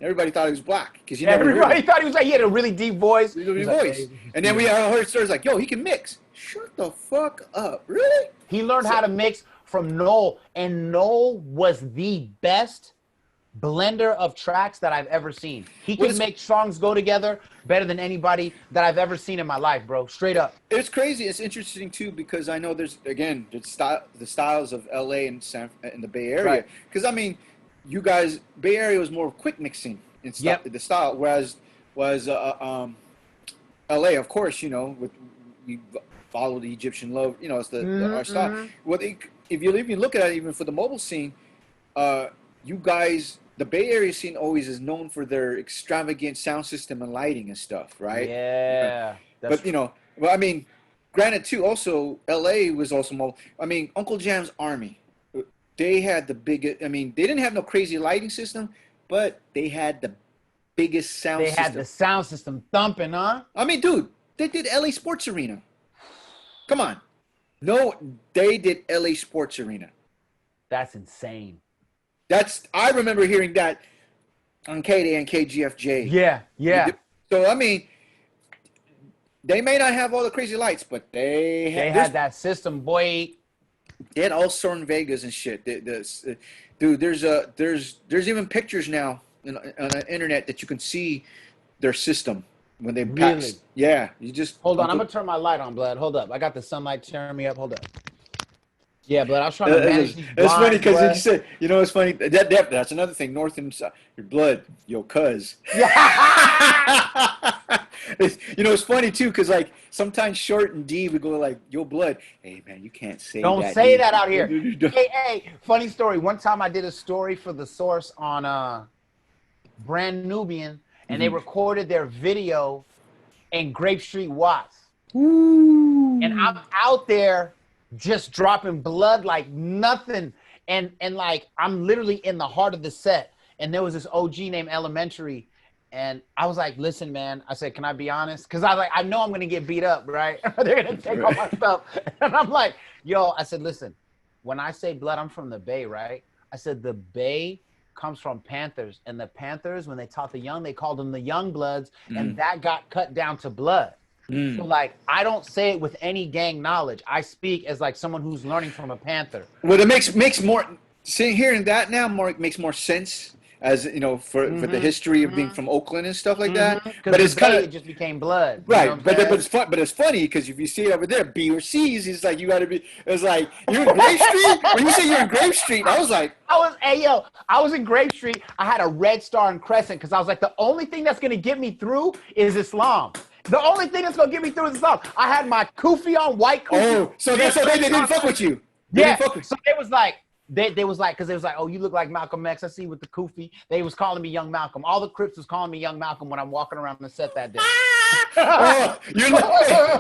Speaker 2: everybody thought he was black because
Speaker 1: everybody thought he was like he had a really deep voice.
Speaker 2: And then we heard stories like, "Yo, he can mix." Shut the fuck up! Really?
Speaker 1: He learned how to mix from Noel, and Noel was the best blender of tracks that I've ever seen. He could make songs go together better than anybody that I've ever seen in my life, bro. Straight up.
Speaker 2: It's crazy. It's interesting too because I know there's again the styles of LA and in the Bay Area. Because I mean, you guys, Bay Area was more quick mixing in the style, whereas LA, of course, you know, we follow the Egyptian love, you know, it's our style. Well, if you even look at it, even for the mobile scene, you guys, the Bay Area scene always is known for their extravagant sound system and lighting and stuff, right?
Speaker 1: Yeah.
Speaker 2: But you know, well, I mean, granted too, also LA was also mobile. I mean, Uncle Jam's Army. They had the biggest, I mean, they didn't have no crazy lighting system, but they had the biggest sound system.
Speaker 1: They had the sound system thumping, huh?
Speaker 2: I mean, dude, they did LA Sports Arena. Come on. No, they did LA Sports Arena.
Speaker 1: That's insane.
Speaker 2: I remember hearing that on K-Day and KGFJ.
Speaker 1: Yeah.
Speaker 2: So, I mean, they may not have all the crazy lights, but they
Speaker 1: had that system, boy.
Speaker 2: They had all Soren Vegas and shit. Dude, there's even pictures now on the internet that you can see their system when they pack.
Speaker 1: Really?
Speaker 2: Yeah, you just
Speaker 1: hold on. I'm gonna turn my light on, blood. Hold up. I got the sunlight tearing me up. Hold up. Yeah, but I was trying to manage these
Speaker 2: It's funny because
Speaker 1: blood.
Speaker 2: you said, you know, it's funny. That's another thing. North and South, your blood, yo, cuz. You know, it's funny too because like sometimes Short and D would go like, yo, blood. Hey man, you can't say that.
Speaker 1: Don't say that out here. Hey, funny story. One time I did a story for The Source on Brand Nubian, and they recorded their video in Grape Street Watts.
Speaker 2: Ooh.
Speaker 1: And I'm out there just dropping blood like nothing. And like I'm literally in the heart of the set. And there was this OG named Elementary. And I was like, listen, man. I said, can I be honest? Because I know I'm going to get beat up, right? They're going to take all my stuff. And I'm like, yo, I said, listen, when I say blood, I'm from the Bay, right? I said, the Bay comes from Panthers. And the Panthers, when they taught the young, they called them the Young Bloods. And that got cut down to blood. So like, I don't say it with any gang knowledge. I speak as like someone who's learning from a Panther.
Speaker 2: Well, it makes more, hearing that now makes more sense, as you know, for the history of being from Oakland and stuff like that.
Speaker 1: Because
Speaker 2: But
Speaker 1: the
Speaker 2: it's kind
Speaker 1: Bay,
Speaker 2: of
Speaker 1: it just became blood. You know
Speaker 2: right.
Speaker 1: what I'm
Speaker 2: But
Speaker 1: saying?
Speaker 2: it's fun. But it's funny because if you see it over there, B or C's, it's like you got to be. It's like you're in Grave Street. When you say you're in Grave Street, I was like,
Speaker 1: I was in Grape Street. I had a red star and crescent because I was like, the only thing that's gonna get me through is Islam. The only thing that's gonna get me through is Islam. I had my kufi on, white kufi.
Speaker 2: oh, so that's so they didn't fuck with you. They
Speaker 1: Yeah.
Speaker 2: didn't fuck with.
Speaker 1: So it was like they was like, because they was like, oh, you look like Malcolm X. I see with the kufi. They was calling me Young Malcolm. All the Crips was calling me Young Malcolm when I'm walking around the set that day.
Speaker 2: Oh, you're like,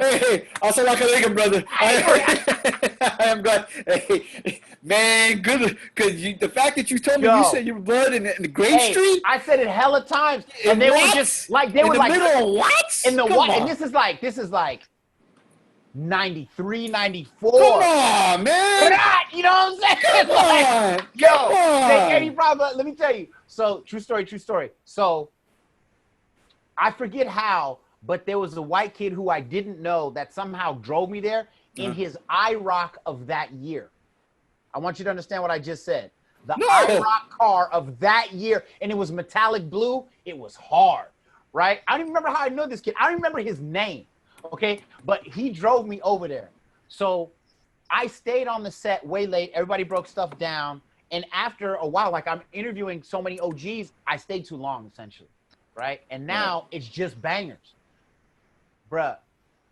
Speaker 2: hey, also like a nigga, brother. I am glad. Hey, man, good. Because the fact that you told me you said you were blood in the Grave Street.
Speaker 1: I said it hella times, and they were just like
Speaker 2: in the middle of what?
Speaker 1: In the what? And this is like 93, 94.
Speaker 2: Come on, man.
Speaker 1: You know what I'm saying?
Speaker 2: Come on.
Speaker 1: Let me tell you. So, true story. So, I forget how, but there was a white kid who I didn't know that somehow drove me there in his IROC of that year. I want you to understand what I just said. The IROC car of that year, and it was metallic blue. It was hard, right? I don't even remember how I know this kid. I don't remember his name, okay? But he drove me over there. So I stayed on the set way late. Everybody broke stuff down. And after a while, like I'm interviewing so many OGs, I stayed too long, essentially, right? And now it's just bangers. Bruh,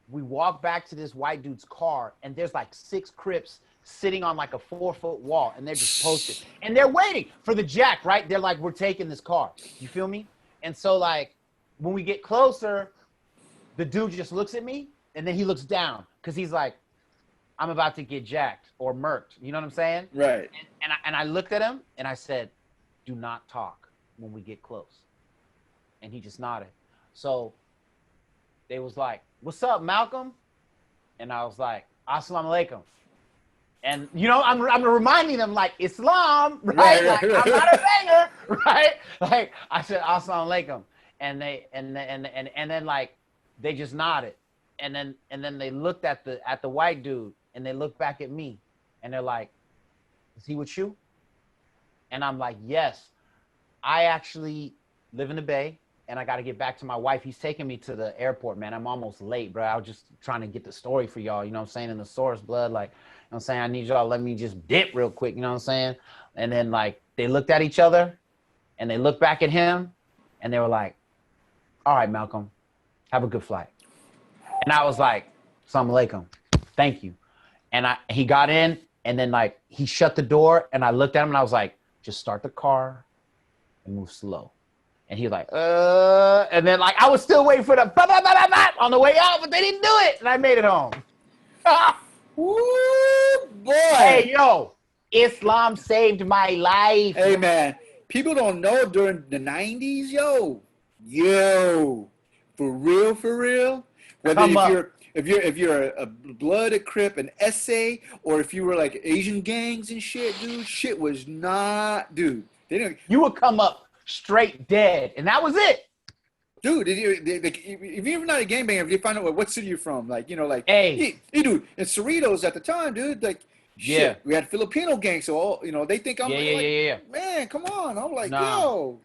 Speaker 1: we walk back to this white dude's car, and there's like 6 Crips sitting on like a 4-foot wall, and they're just posted. And they're waiting for the jack, right? They're like, we're taking this car. You feel me? And so, like, when we get closer, the dude just looks at me, and then he looks down, because he's like, I'm about to get jacked or murked. You know what I'm saying?
Speaker 2: Right.
Speaker 1: And I looked at him, and I said, do not talk when we get close. And he just nodded. So they was like, what's up, Malcolm? And I was like, assalamu alaikum. And, you know, I'm reminding them, like, Islam, right? Like, I'm not a banger, right? Like, I said, assalamu alaikum. And then, like, they just nodded. And then they looked at the white dude, and they looked back at me, and they're like, is he with you? And I'm like, yes. I actually live in the Bay, and I got to get back to my wife. He's taking me to the airport, man. I'm almost late, bro. I was just trying to get the story for y'all, you know what I'm saying, in the source blood. Like, you know what I'm saying? I need y'all to let me just dip real quick, you know what I'm saying? And then, like, they looked at each other, and they looked back at him, and they were like, all right, Malcolm, have a good flight. And I was like, assalamu alaikum, thank you. And he got in, and then, like, he shut the door, and I looked at him, and I was like, just start the car and move slow. And he was like, and then, like, I was still waiting for the on the way out, but they didn't do it, and I made it home.
Speaker 2: Woo, boy.
Speaker 1: Hey, yo, Islam saved my life.
Speaker 2: Hey, man, people don't know during the 90s, yo, for real. Whether if you're a blood, a Crip, an essay, or if you were like Asian gangs and shit, dude, shit was not, dude. They didn't.
Speaker 1: You would come up straight dead, and that was it.
Speaker 2: Dude, if you're not a gangbanger, if you find out what city you're from, like, you know, like,
Speaker 1: hey
Speaker 2: dude, in Cerritos at the time, dude, like, shit, we had Filipino gangs, so all, you know, they think I'm man, come on. I'm like, yo.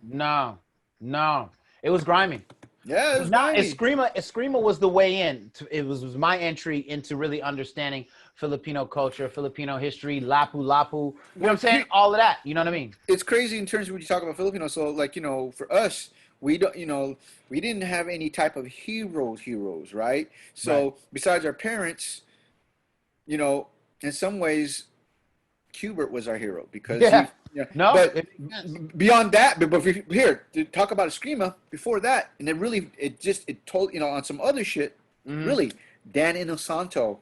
Speaker 1: No. It was grimy.
Speaker 2: Yeah, it was grimy.
Speaker 1: Eskrima was the way in. It was my entry into really understanding Filipino culture, Filipino history, lapu. You know what I'm saying? All of that. You know what I mean?
Speaker 2: It's crazy in terms of when you talk about Filipinos. So, like, you know, for us, we didn't have any type of heroes, right? So besides our parents, you know, in some ways, Hubert was our hero because but beyond that, but here to talk about Eskrima before that, and it told, you know, on some other shit, really, Dan Inosanto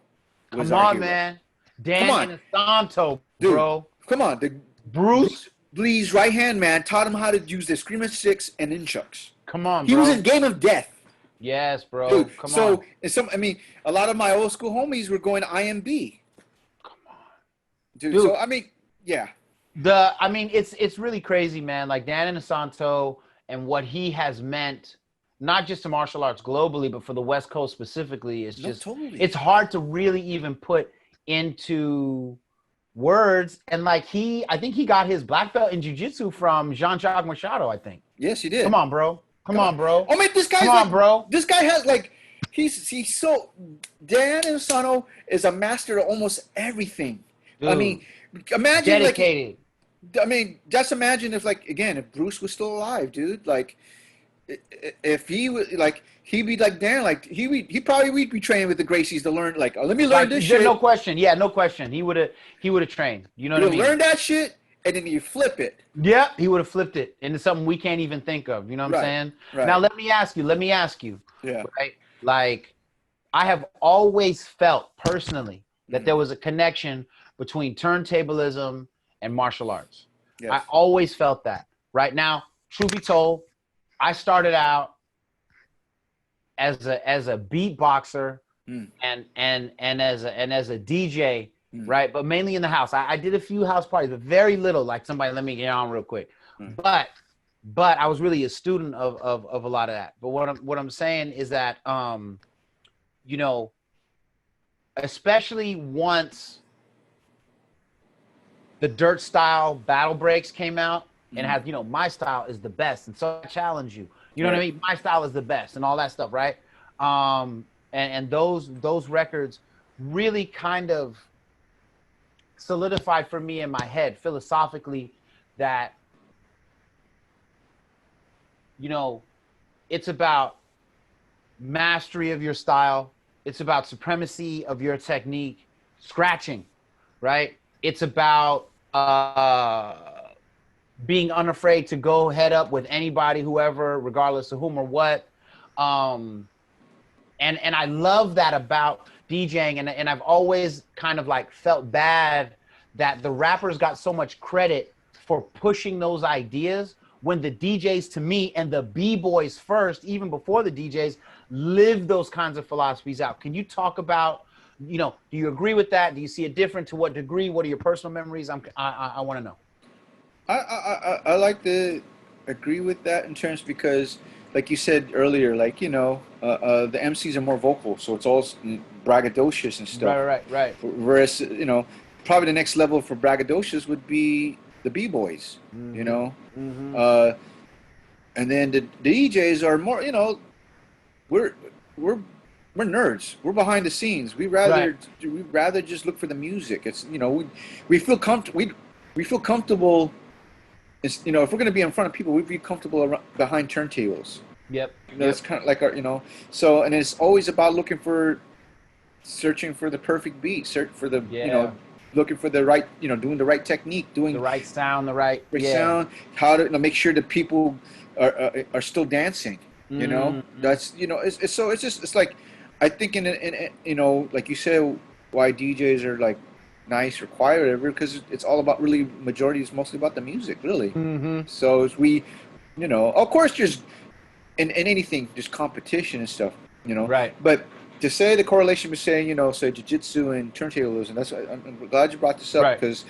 Speaker 2: was our hero.
Speaker 1: Man, Dan Inosanto,
Speaker 2: dude,
Speaker 1: bro.
Speaker 2: Come on, the Bruce Lee's right hand man taught him how to use the Eskrima 6 and nunchucks.
Speaker 1: Come on, bro.
Speaker 2: He was in Game of Death.
Speaker 1: Yes, bro.
Speaker 2: Dude,
Speaker 1: Come on.
Speaker 2: I mean, a lot of my old school homies were going to IMB.
Speaker 1: Come on,
Speaker 2: dude. So I mean, yeah.
Speaker 1: It's really crazy, man. Like Dan Inosanto and what he has meant, not just to martial arts globally, but for the West Coast specifically, it's hard to really even put into words, and like I think he got his black belt in jiu-jitsu from Jean-Jacques Machado, I think.
Speaker 2: Yes, he did.
Speaker 1: Come on, bro. Come on, bro.
Speaker 2: Oh man, this guy's
Speaker 1: Come on,
Speaker 2: like,
Speaker 1: bro.
Speaker 2: this guy has like, he's so, Dan Inosanto is a master of almost everything.
Speaker 1: Dude,
Speaker 2: I mean, imagine
Speaker 1: dedicated.
Speaker 2: like, I mean, just imagine if like, again, if Bruce was still alive, dude, like, if he was like, he'd be like Dan, like he probably would be training with the Gracies to learn, like, oh, let me learn this shit.
Speaker 1: No question. Yeah, no question. He would have trained. You know what I mean?
Speaker 2: Learn that shit, and then you flip it.
Speaker 1: Yeah, he would have flipped it into something we can't even think of. You know what I'm saying?
Speaker 2: Right.
Speaker 1: Now let me ask you.
Speaker 2: Yeah.
Speaker 1: Right? Like, I have always felt personally that there was a connection between turntablism and martial arts.
Speaker 2: Yes.
Speaker 1: I always felt that. Right now, truth be told, I started out as a beatboxer and as a DJ, right? But mainly in the house. I did a few house parties, but very little. Like, somebody let me get on real quick. But I was really a student of a lot of that. But what I'm saying is that you know, especially once the dirt style battle breaks came out, and has, you know, my style is the best, and so I challenge you. You know what I mean? My style is the best, and all that stuff, right? And those records really kind of solidified for me in my head philosophically that, you know, it's about mastery of your style. It's about supremacy of your technique, scratching, right? It's about being unafraid to go head up with anybody, whoever, regardless of whom or what. And I love that about DJing, and I've always kind of like felt bad that the rappers got so much credit for pushing those ideas when the DJs, to me, and the B-boys first, even before the DJs, lived those kinds of philosophies out. Can you talk about, you know, do you agree with that? Do you see it different? To what degree? What are your personal memories? I want to know.
Speaker 2: I like to agree with that in terms, because like you said earlier, like, you know, the MCs are more vocal, so it's all braggadocious and stuff.
Speaker 1: Right.
Speaker 2: Whereas, you know, probably the next level for braggadocious would be the B-boys, you know. And then the DJs are more, you know, we're nerds. We're behind the scenes. We rather just look for the music. It's, you know, we feel comfortable. We feel comfortable. It's, you know, if we're going to be in front of people, we'd be comfortable behind turntables.
Speaker 1: Yep.
Speaker 2: You know, it's kind of like our, you know. So, and it's always about searching for the perfect beat, search for the, you know, looking for the right, you know, doing the right technique, doing
Speaker 1: the right sound,
Speaker 2: sound, how to, you know, make sure that people are still dancing. You know, that's, you know, it's so it's just, it's like, I think in you know, like you said, why DJs are like nice or quiet or whatever, because it's all about, really, majority is mostly about the music, really. So as we, you know, of course, there's in anything, there's competition and stuff, you know. Right. But to say the correlation with saying, you know, say jiu-jitsu and turntablism, that's, I'm glad you brought this up, because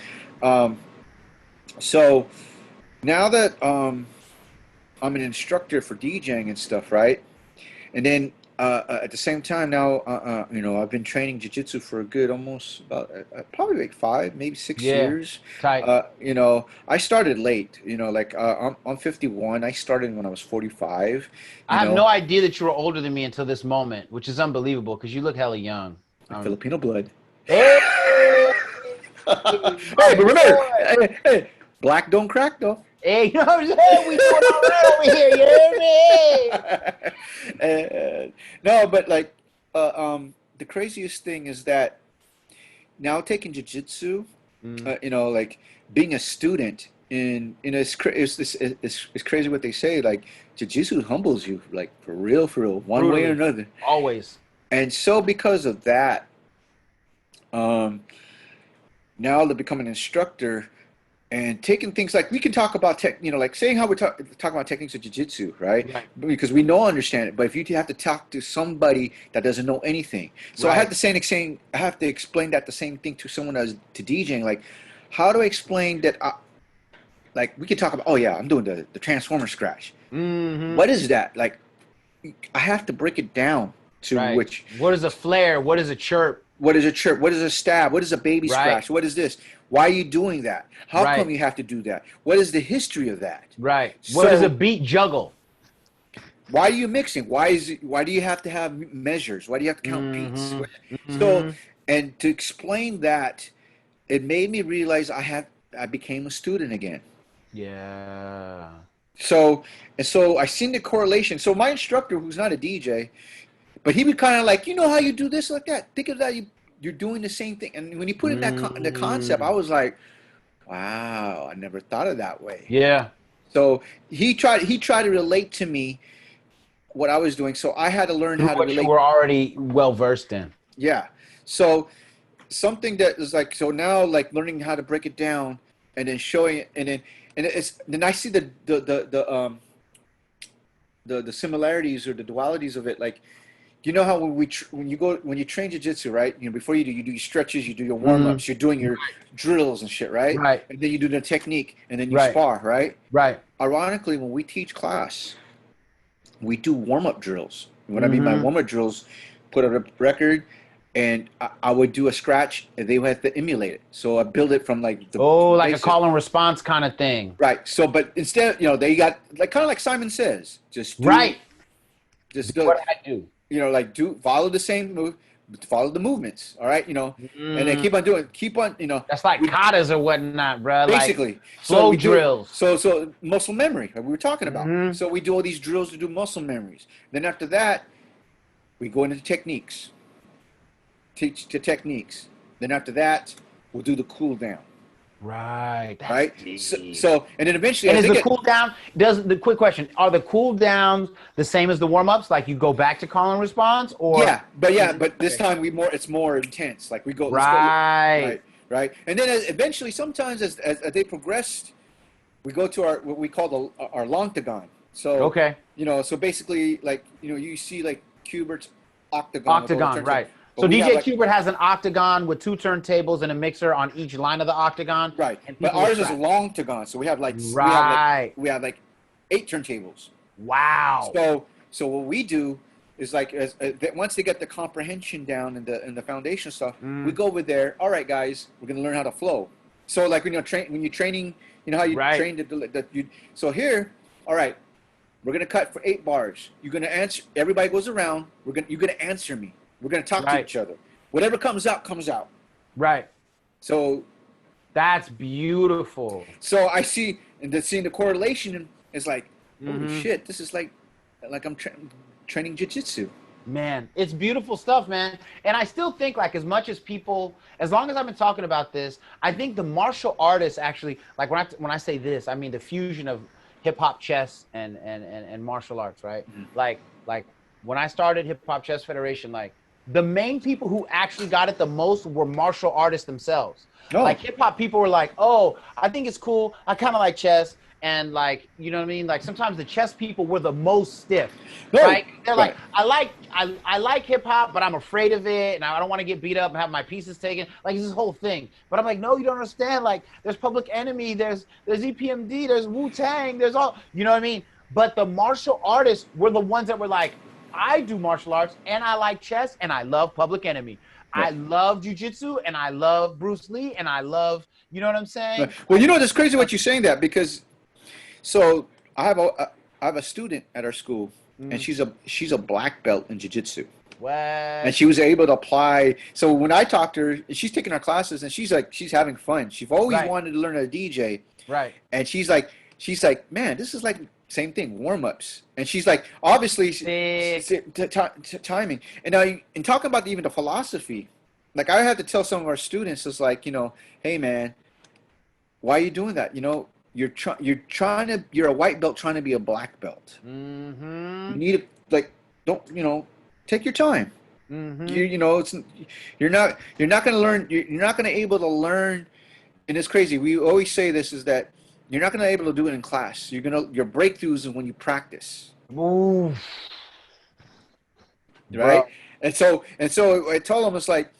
Speaker 2: so now that I'm an instructor for DJing and stuff, right? And then at the same time now, you know, I've been training jiu-jitsu for a good almost about probably like 5, maybe 6 years. Tight. You know, I started late. You know, like I'm 51. I started when I was 45.
Speaker 1: I have no idea that you were older than me until this moment, which is unbelievable because you look hella young.
Speaker 2: Filipino blood.
Speaker 1: Hey,
Speaker 2: hey, but remember, hey, black don't crack though.
Speaker 1: Hey, you know what I'm saying? We doing all right over here, you hear me?
Speaker 2: No, but like, the craziest thing is that now taking jiu-jitsu, you know, like being a student in, you know, it's crazy what they say. Like, jiu-jitsu humbles you, like for real, one way or another.
Speaker 1: Always.
Speaker 2: And so because of that, now to become an instructor. And taking things like, we can talk about you know, like saying how we're talking about techniques of jiu-jitsu, right? Because we know, understand it. But if you have to talk to somebody that doesn't know anything, so I have to explain that the same thing to someone that's to DJing. Like, how do I explain that? Like, we can talk about, oh yeah, I'm doing the transformer scratch. What is that? Like, I have to break it down to which.
Speaker 1: What is a flare? What is a chirp?
Speaker 2: What is a chirp? What is a stab? What is a baby scratch? What is this? Why are you doing that? How
Speaker 1: Right.
Speaker 2: come you have to do that? What is the history of that?
Speaker 1: Right. What is
Speaker 2: So
Speaker 1: a beat juggle?
Speaker 2: why are you mixing? Why do you have to have measures? Why do you have to count beats? So, and to explain that, it made me realize I became a student again.
Speaker 1: Yeah.
Speaker 2: So and so I seen the correlation. So my instructor, who's not a DJ, but he would kind of like, you know how you do this like that. Think of that you're doing the same thing. And when he put in the concept, I was like, wow, I never thought of that way.
Speaker 1: Yeah.
Speaker 2: So he tried to relate to me what I was doing. So I had to learn
Speaker 1: Through
Speaker 2: how to
Speaker 1: what you
Speaker 2: relate.
Speaker 1: were already well versed in.
Speaker 2: Yeah. So something that is like, so now like learning how to break it down and then showing it, and then I see the similarities or the dualities of it. Like, you know how when you train jiu-jitsu, right? You know, before you do your stretches, you do your warm-ups, you're doing your drills and shit, right?
Speaker 1: Right.
Speaker 2: And then you do the technique, and then you
Speaker 1: Right.
Speaker 2: spar, right?
Speaker 1: Right.
Speaker 2: Ironically, when we teach class, we do warm-up drills. What I mean by warm-up drills, put up a record, and I would do a scratch, and they would have to emulate it. So I build it from like the
Speaker 1: Like a
Speaker 2: basic.
Speaker 1: call and response kind of thing.
Speaker 2: Right. So, but instead, you know, they got like kind of like Simon Says, just do,
Speaker 1: Right.
Speaker 2: just do,
Speaker 1: What I do.
Speaker 2: you know, like follow the same move, follow the movements. All right, you know, and then keep on, you know.
Speaker 1: That's like katas or whatnot, bro.
Speaker 2: Basically,
Speaker 1: Like flow
Speaker 2: we do,
Speaker 1: drills.
Speaker 2: so muscle memory, like we were talking about. So we do all these drills to do muscle memories. Then after that, we go into techniques. Teach the techniques. Then after that, we'll do the cool down.
Speaker 1: Right. That's
Speaker 2: Right.
Speaker 1: deep.
Speaker 2: So and then eventually,
Speaker 1: And
Speaker 2: as
Speaker 1: is
Speaker 2: they
Speaker 1: the
Speaker 2: get,
Speaker 1: cool down? The quick question: are the cool downs the same as the warm ups? Like you go back to call and response, or
Speaker 2: but this time it's more intense. Like we go, let's
Speaker 1: Right.
Speaker 2: go, right. And then eventually, sometimes as they progressed, we go to our what we call our longtagon. So
Speaker 1: Okay.
Speaker 2: you know, so basically, like, you know, you see like Kubert's octagon. with all the
Speaker 1: Octagon,
Speaker 2: turntables.
Speaker 1: right.
Speaker 2: But
Speaker 1: So
Speaker 2: we have,
Speaker 1: DJ
Speaker 2: like,
Speaker 1: Kubert has an octagon with 2 turntables and a mixer on each line of the octagon.
Speaker 2: right.
Speaker 1: And
Speaker 2: But
Speaker 1: people
Speaker 2: ours is
Speaker 1: track.
Speaker 2: longtagon, so we have like
Speaker 1: Right.
Speaker 2: we have like 8 turntables.
Speaker 1: Wow.
Speaker 2: So what we do is like once they get the comprehension down and the foundation stuff, we go over there. All right, guys, we're gonna learn how to flow. So like when you're training, you know how you
Speaker 1: Right.
Speaker 2: train So here, all right, we're gonna cut for 8 bars. You're gonna answer. Everybody goes around. You're gonna answer me. We're gonna talk to
Speaker 1: Right.
Speaker 2: each other. Whatever comes out comes out.
Speaker 1: Right.
Speaker 2: So
Speaker 1: That's beautiful.
Speaker 2: so I see seeing the correlation is like, holy shit, this is like I'm training jiu-jitsu.
Speaker 1: Man, it's beautiful stuff, man. And I still think, like, as much as people, as long as I've been talking about this, I think the martial artists actually, like, when I say this, I mean the fusion of hip hop chess and martial arts, right? Like when I started Hip Hop Chess Federation, like the main people who actually got it the most were martial artists themselves.
Speaker 2: Oh.
Speaker 1: Like hip hop people were like, oh, I think it's cool. I kind of like chess. And like, you know what I mean? Like sometimes the chess people were the most stiff, right? They're like, I like hip hop, but I'm afraid of it, and I don't want to get beat up and have my pieces taken. Like it's this whole thing. But I'm like, no, you don't understand. Like there's Public Enemy, there's EPMD, there's Wu-Tang, there's all, you know what I mean? But the martial artists were the ones that were like, I do martial arts and I like chess and I love Public Enemy. I love jiu-jitsu and I love Bruce Lee and I love, you know what I'm saying?
Speaker 2: Well, you know, it's crazy what you're saying that because, so I have a student at our school and she's a black belt in jiu-jitsu.
Speaker 1: What?
Speaker 2: And she was able to apply. So when I talked to her, she's taking our classes and she's having fun. She's always wanted to learn how to DJ.
Speaker 1: Right.
Speaker 2: And she's like, man, this is like same thing, warm-ups. And she's like, obviously, timing. And now, in talking about even the philosophy, like I had to tell some of our students, it's like, you know, hey man, why are you doing that? You know, you're a white belt trying to be a black belt. You need to, like, don't, you know, take your time. You know, you're not going to learn. You're not going to able to learn. And it's crazy. We always say this is that you're not going to be able to do it in class. Your breakthroughs is when you practice.
Speaker 1: Ooh.
Speaker 2: Right. Bro. And so I told them, it's like,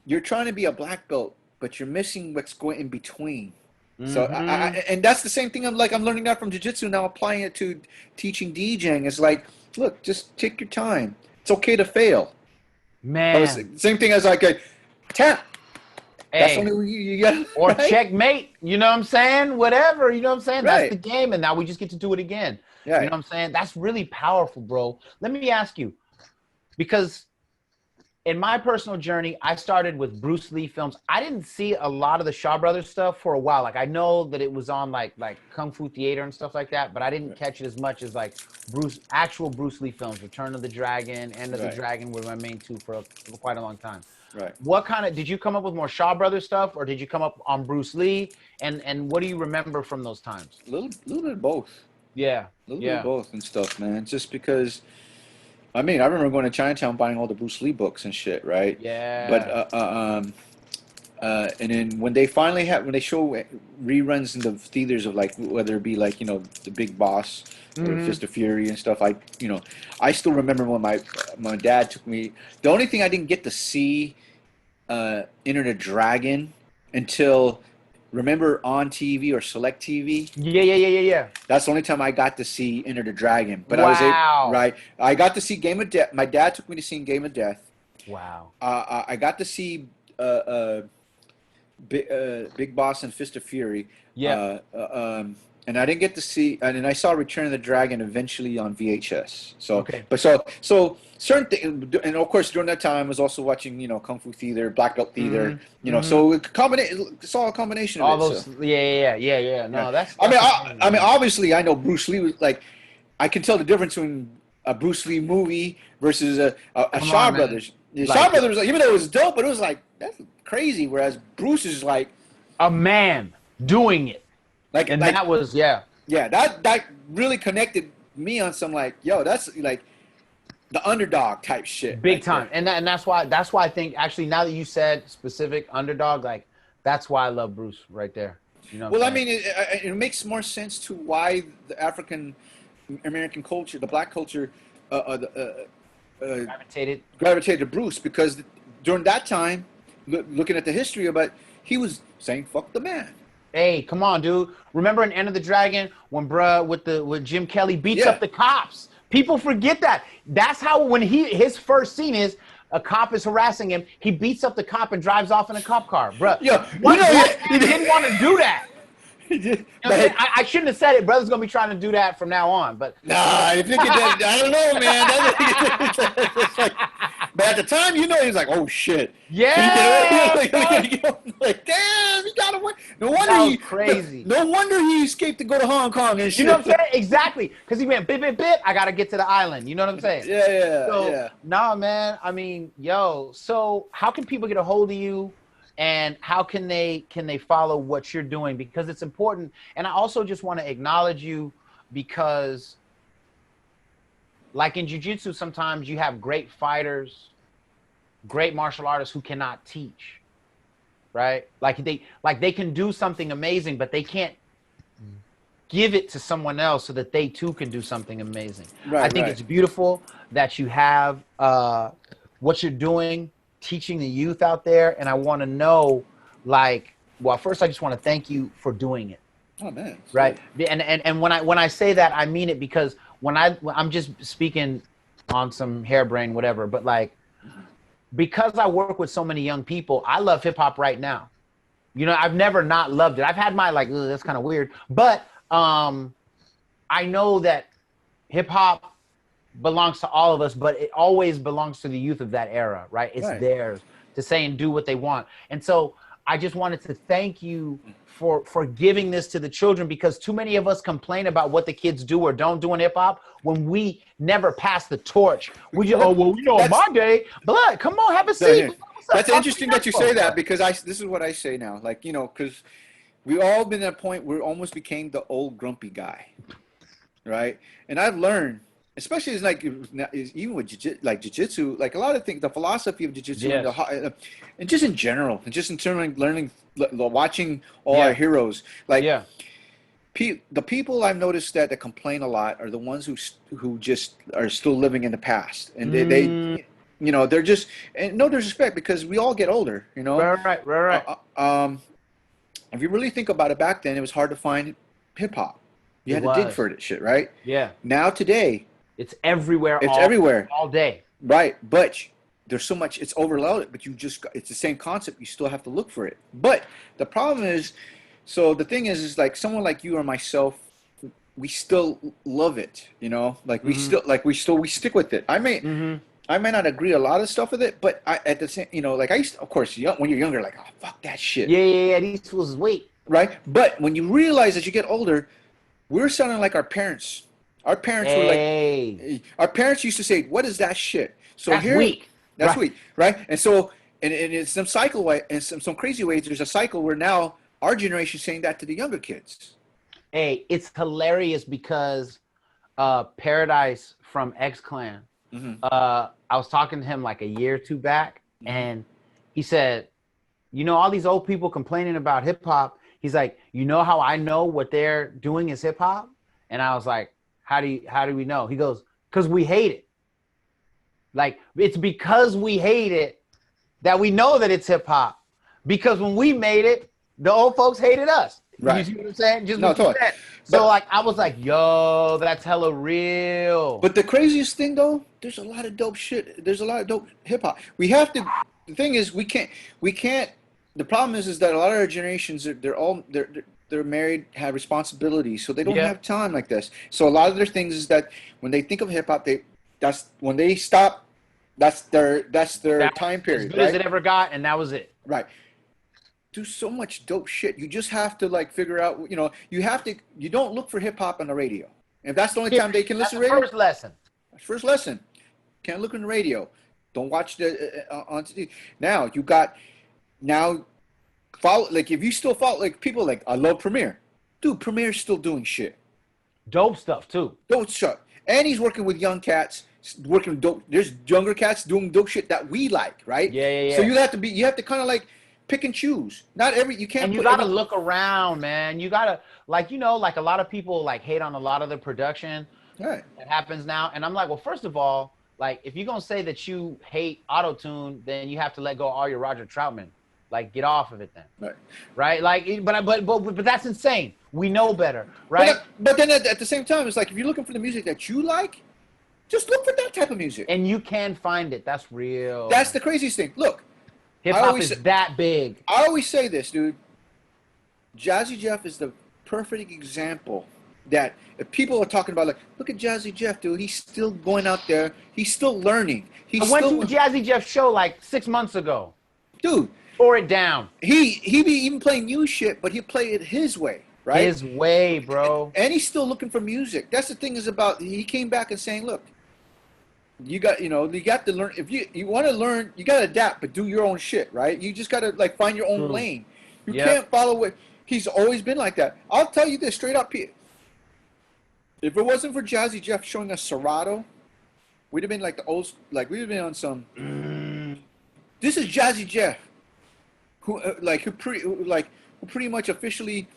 Speaker 2: you're trying to be a black belt, but you're missing what's going in between. So and that's the same thing. I'm learning that from jiu-jitsu now, applying it to teaching DJing. It's like, look, just take your time. It's okay to fail.
Speaker 1: Man.
Speaker 2: Same thing as like a tap. That's the
Speaker 1: Hey,
Speaker 2: only way you got,
Speaker 1: or
Speaker 2: right?
Speaker 1: checkmate. You know what I'm saying? Whatever. You know what I'm saying? That's the
Speaker 2: Right.
Speaker 1: game, and now we just get to do it again. You know
Speaker 2: Right.
Speaker 1: what I'm saying? That's really powerful, bro. Let me ask you, because in my personal journey, I started with Bruce Lee films. I didn't see a lot of the Shaw Brothers stuff for a while. Like I know that it was on like Kung Fu Theater and stuff like that, but I didn't
Speaker 2: Right.
Speaker 1: catch it as much as like actual Bruce Lee films. Return of the Dragon, End of the
Speaker 2: Right.
Speaker 1: Dragon were my main two for quite a long time.
Speaker 2: Right.
Speaker 1: What kind of did you come up with more Shaw Brothers stuff, or did you come up on Bruce Lee? And what do you remember from those times?
Speaker 2: Little bit of both.
Speaker 1: Yeah,
Speaker 2: A little bit of
Speaker 1: yeah,
Speaker 2: both and stuff, man. Just because, I mean, I remember going to Chinatown buying all the Bruce Lee books and shit, right? But
Speaker 1: yeah.
Speaker 2: and then when they finally have when they show reruns in the theaters of like whether it be like the Big Boss or
Speaker 1: Mm-hmm.
Speaker 2: Fist of Fury and stuff, I still remember when my dad took me. The only thing I didn't get to see Enter the Dragon until remember on TV or Select TV.
Speaker 1: Yeah, yeah, yeah, yeah, yeah.
Speaker 2: That's the only time I got to see Enter the Dragon. But I was able,
Speaker 1: Wow,
Speaker 2: right? I got to see Game of Death. My dad took me to see Game of Death.
Speaker 1: wow.
Speaker 2: I got to see Big Boss and Fist of Fury.
Speaker 1: Yeah.
Speaker 2: And I didn't get to see, and then I saw Return of the Dragon eventually on VHS. So,
Speaker 1: Okay.
Speaker 2: but so certain things, and of course during that time I was also watching, Kung Fu Theater, Black Belt Theater,
Speaker 1: Mm-hmm. Mm-hmm.
Speaker 2: so it's all a combination of
Speaker 1: All
Speaker 2: it. So,
Speaker 1: those, yeah, yeah, yeah, yeah, yeah.
Speaker 2: yeah.
Speaker 1: No, that's
Speaker 2: I mean,
Speaker 1: amazing,
Speaker 2: I mean,
Speaker 1: man.
Speaker 2: obviously I know Bruce Lee was like, I can tell the difference between a Bruce Lee movie versus a
Speaker 1: Come
Speaker 2: Shaw
Speaker 1: on, man.
Speaker 2: Brothers. The Shaw
Speaker 1: Like
Speaker 2: Brothers, like, even though it was dope, but it was like that's crazy. Whereas Bruce is
Speaker 1: a man doing it, and
Speaker 2: like
Speaker 1: that was yeah,
Speaker 2: yeah, that really connected me on some like, yo, that's like the underdog type shit
Speaker 1: big
Speaker 2: right
Speaker 1: time.
Speaker 2: there.
Speaker 1: And that's why I think actually now that you said specific underdog, like that's why I love Bruce right there. You know what I'm
Speaker 2: Well, I
Speaker 1: saying?
Speaker 2: mean, it makes more sense to why the African American culture, the black culture,
Speaker 1: Gravitated.
Speaker 2: gravitated to Bruce because during that time, looking at the history of it, he was saying "fuck the man."
Speaker 1: Hey, come on, dude. Remember in End of the Dragon when bruh with Jim Kelly beats up
Speaker 2: Yeah,
Speaker 1: the cops? People forget that. That's how when his first scene is a cop is harassing him. He beats up the cop and drives off in a cop car, bruh.
Speaker 2: yo,
Speaker 1: What black man
Speaker 2: yeah,
Speaker 1: didn't want to do that? You know what I'm saying?
Speaker 2: but
Speaker 1: I shouldn't have said it. Brother's gonna be trying to do that from now on, but
Speaker 2: nah, if you get that, I don't know, man. It's like, but at the time, he was like, "Oh shit."
Speaker 1: yeah, son,
Speaker 2: Like, damn, he got away.
Speaker 1: that was crazy.
Speaker 2: No wonder he escaped to go to Hong Kong and
Speaker 1: You know
Speaker 2: shit.
Speaker 1: what I'm saying? Exactly, because he went bit, bit, bit. I gotta get to the island. You know what I'm saying? So,
Speaker 2: Yeah.
Speaker 1: nah, man. I mean, yo. So, how can people get a hold of you, and how can they follow what you're doing? Because it's important. And I also just want to acknowledge you because, like in jiu-jitsu, sometimes you have great fighters, great martial artists who cannot teach, right? Like they can do something amazing, but they can't give it to someone else so that they too can do something amazing. I
Speaker 2: Right,
Speaker 1: think
Speaker 2: right.
Speaker 1: it's beautiful that you have what you're doing, teaching the youth out there. And I want to know, like, well, first I just want to thank you for doing it,
Speaker 2: Oh man, it's
Speaker 1: right?
Speaker 2: good.
Speaker 1: And when I say that, I mean it because when I'm just speaking on some harebrained whatever, but like because I work with so many young people, I love hip hop right now. You know, I've never not loved it. I've had my like, that's kind of weird, but I know that hip hop belongs to all of us, but it always belongs to the youth of that era, right? It's
Speaker 2: Right.
Speaker 1: theirs to say and do what they want. And so I just wanted to thank you for giving this to the children because too many of us complain about what the kids do or don't do in hip hop when we never pass the torch. We just, oh, well, in
Speaker 2: That's
Speaker 1: my day, blood, come on, have a
Speaker 2: no,
Speaker 1: seat.
Speaker 2: yeah.
Speaker 1: What's up?
Speaker 2: That's
Speaker 1: Talk to the
Speaker 2: interesting
Speaker 1: young
Speaker 2: that you say
Speaker 1: folks,
Speaker 2: that
Speaker 1: bro.
Speaker 2: because this is what I say now. Like, because we all been at a point where we almost became the old grumpy guy, right? And I've learned, especially as like even with jiu-jitsu, like a lot of things, the philosophy of jiu-jitsu and
Speaker 1: Yes.
Speaker 2: and just in general, and just in terms of learning, watching all our
Speaker 1: Yeah.
Speaker 2: heroes, like
Speaker 1: Yeah.
Speaker 2: the people I've noticed that complain a lot are the ones who just are still living in the past, and
Speaker 1: Mm,
Speaker 2: they're just, and no disrespect because we all get older,
Speaker 1: right.
Speaker 2: Uh, if you really think about it, back then it was hard to find hip hop. You
Speaker 1: It
Speaker 2: had to dig
Speaker 1: was.
Speaker 2: for it, shit, right?
Speaker 1: Yeah.
Speaker 2: Now today,
Speaker 1: It's everywhere
Speaker 2: it's everywhere,
Speaker 1: all day.
Speaker 2: right? But there's so much, it's overloaded, but it's the same concept. You still have to look for it. But the problem is, so the thing is like someone like you or myself, we still love it, you know, like we stick with it. I may not agree a lot of stuff with it, but at the same, you know, like I used to, of course, when you're younger, like, oh, fuck that shit.
Speaker 1: Yeah. These fools wait.
Speaker 2: Right. But when you realize as you get older, we're sounding like our parents. Our parents were like, our parents used to say, what is that shit? So
Speaker 1: That's weak.
Speaker 2: That's weak. Right. And so, and it's some cycle way, and some crazy ways, there's a cycle where now our generation is saying that to the younger kids.
Speaker 1: Hey, it's hilarious because Paradise from X-Clan, I was talking to him like a year or two back, and he said, you know, all these old people complaining about hip hop. He's like, you know how I know what they're doing is hip hop? And I was like, how do we know? He goes, because we hate it. Like, it's because we hate it that we know that it's hip hop. Because when we made it, the old folks hated us.
Speaker 2: Right.
Speaker 1: You see what I'm saying? Just
Speaker 2: no,
Speaker 1: what you said. So like, I was like, yo, that's hella real.
Speaker 2: But the craziest thing though, there's a lot of dope shit. There's a lot of dope hip hop. We have to, the thing is, we can't, the problem is that a lot of our generations, they're married, have responsibilities, so they don't have time like this. So a lot of their things is that when they think of hip hop, that's when they stop, that's their time period.
Speaker 1: As good as it ever got, and that was it.
Speaker 2: Right. Do so much dope shit. You just have to like figure out, you know, you don't look for hip hop on the radio. If that's the only time they can listen to radio.
Speaker 1: First lesson.
Speaker 2: First lesson. Can't look on the radio. Don't watch the on TV. Now you got follow, like if you still follow, like people like, I love Premier. Dude, Premier's still doing shit.
Speaker 1: Dope stuff too.
Speaker 2: Dope stuff. And he's working with young cats, working with dope. There's younger cats doing dope shit that we like, right?
Speaker 1: Yeah.
Speaker 2: So you have to kind of like pick and choose. You can't.
Speaker 1: And you gotta look around, man. You gotta, like, you know, like a lot of people like hate on a lot of the production that happens now. And I'm like, well, first of all, like if you're gonna say that you hate auto-tune, then you have to let go all your Roger Troutman. Like, get off of it then. Right? Like, but that's insane. We know better, right?
Speaker 2: But then at the same time, it's like if you're looking for the music that you like, just look for that type of music.
Speaker 1: And you can find it. That's real.
Speaker 2: That's the craziest thing. Look.
Speaker 1: Hip hop is that big.
Speaker 2: I always say this, dude. Jazzy Jeff is the perfect example that if people are talking about, like, look at Jazzy Jeff, dude. He's still going out there. He's still learning.
Speaker 1: I went to a Jazzy Jeff show like 6 months ago.
Speaker 2: Dude.
Speaker 1: Tore it down.
Speaker 2: He be even playing new shit, but he play it his way, right?
Speaker 1: His way, bro.
Speaker 2: And he's still looking for music. That's the thing is about, he came back and saying, look, you got to learn. If you want to learn, you got to adapt, but do your own shit, right? You just got to like find your own lane. You can't follow what he's always been like that. I'll tell you this straight up, Pete. If it wasn't for Jazzy Jeff showing us Serato, we'd have been like the old, like we'd have been on some. This is Jazzy Jeff, who pretty much officially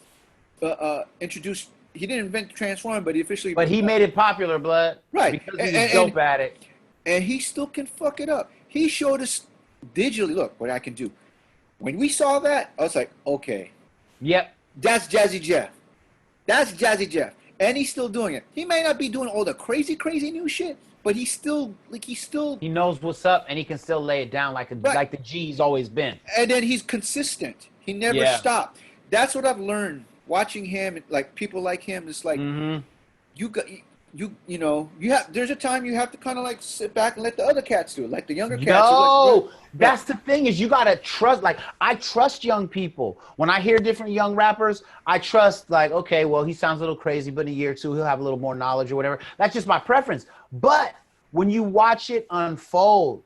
Speaker 2: introduced. He didn't invent Transform, but he officially.
Speaker 1: But he made it popular, blood.
Speaker 2: Right.
Speaker 1: Because he's dope at it.
Speaker 2: And he still can fuck it up. He showed us digitally, look what I can do. When we saw that, I was like, okay. Yep. That's Jazzy Jeff. That's Jazzy Jeff. And he's still doing it. He may not be doing all the crazy new shit, but he knows
Speaker 1: what's up, and he can still lay it down like the G's always been.
Speaker 2: And then he's consistent. He never stopped. That's what I've learned watching him. Like people like him, it's like there's a time you have to kind of like sit back and let the other cats do it, like the younger cats.
Speaker 1: That's the thing is you gotta trust. Like I trust young people. When I hear different young rappers, I trust like, okay, well he sounds a little crazy, but in a year or two he'll have a little more knowledge or whatever. That's just my preference. But when you watch it unfold,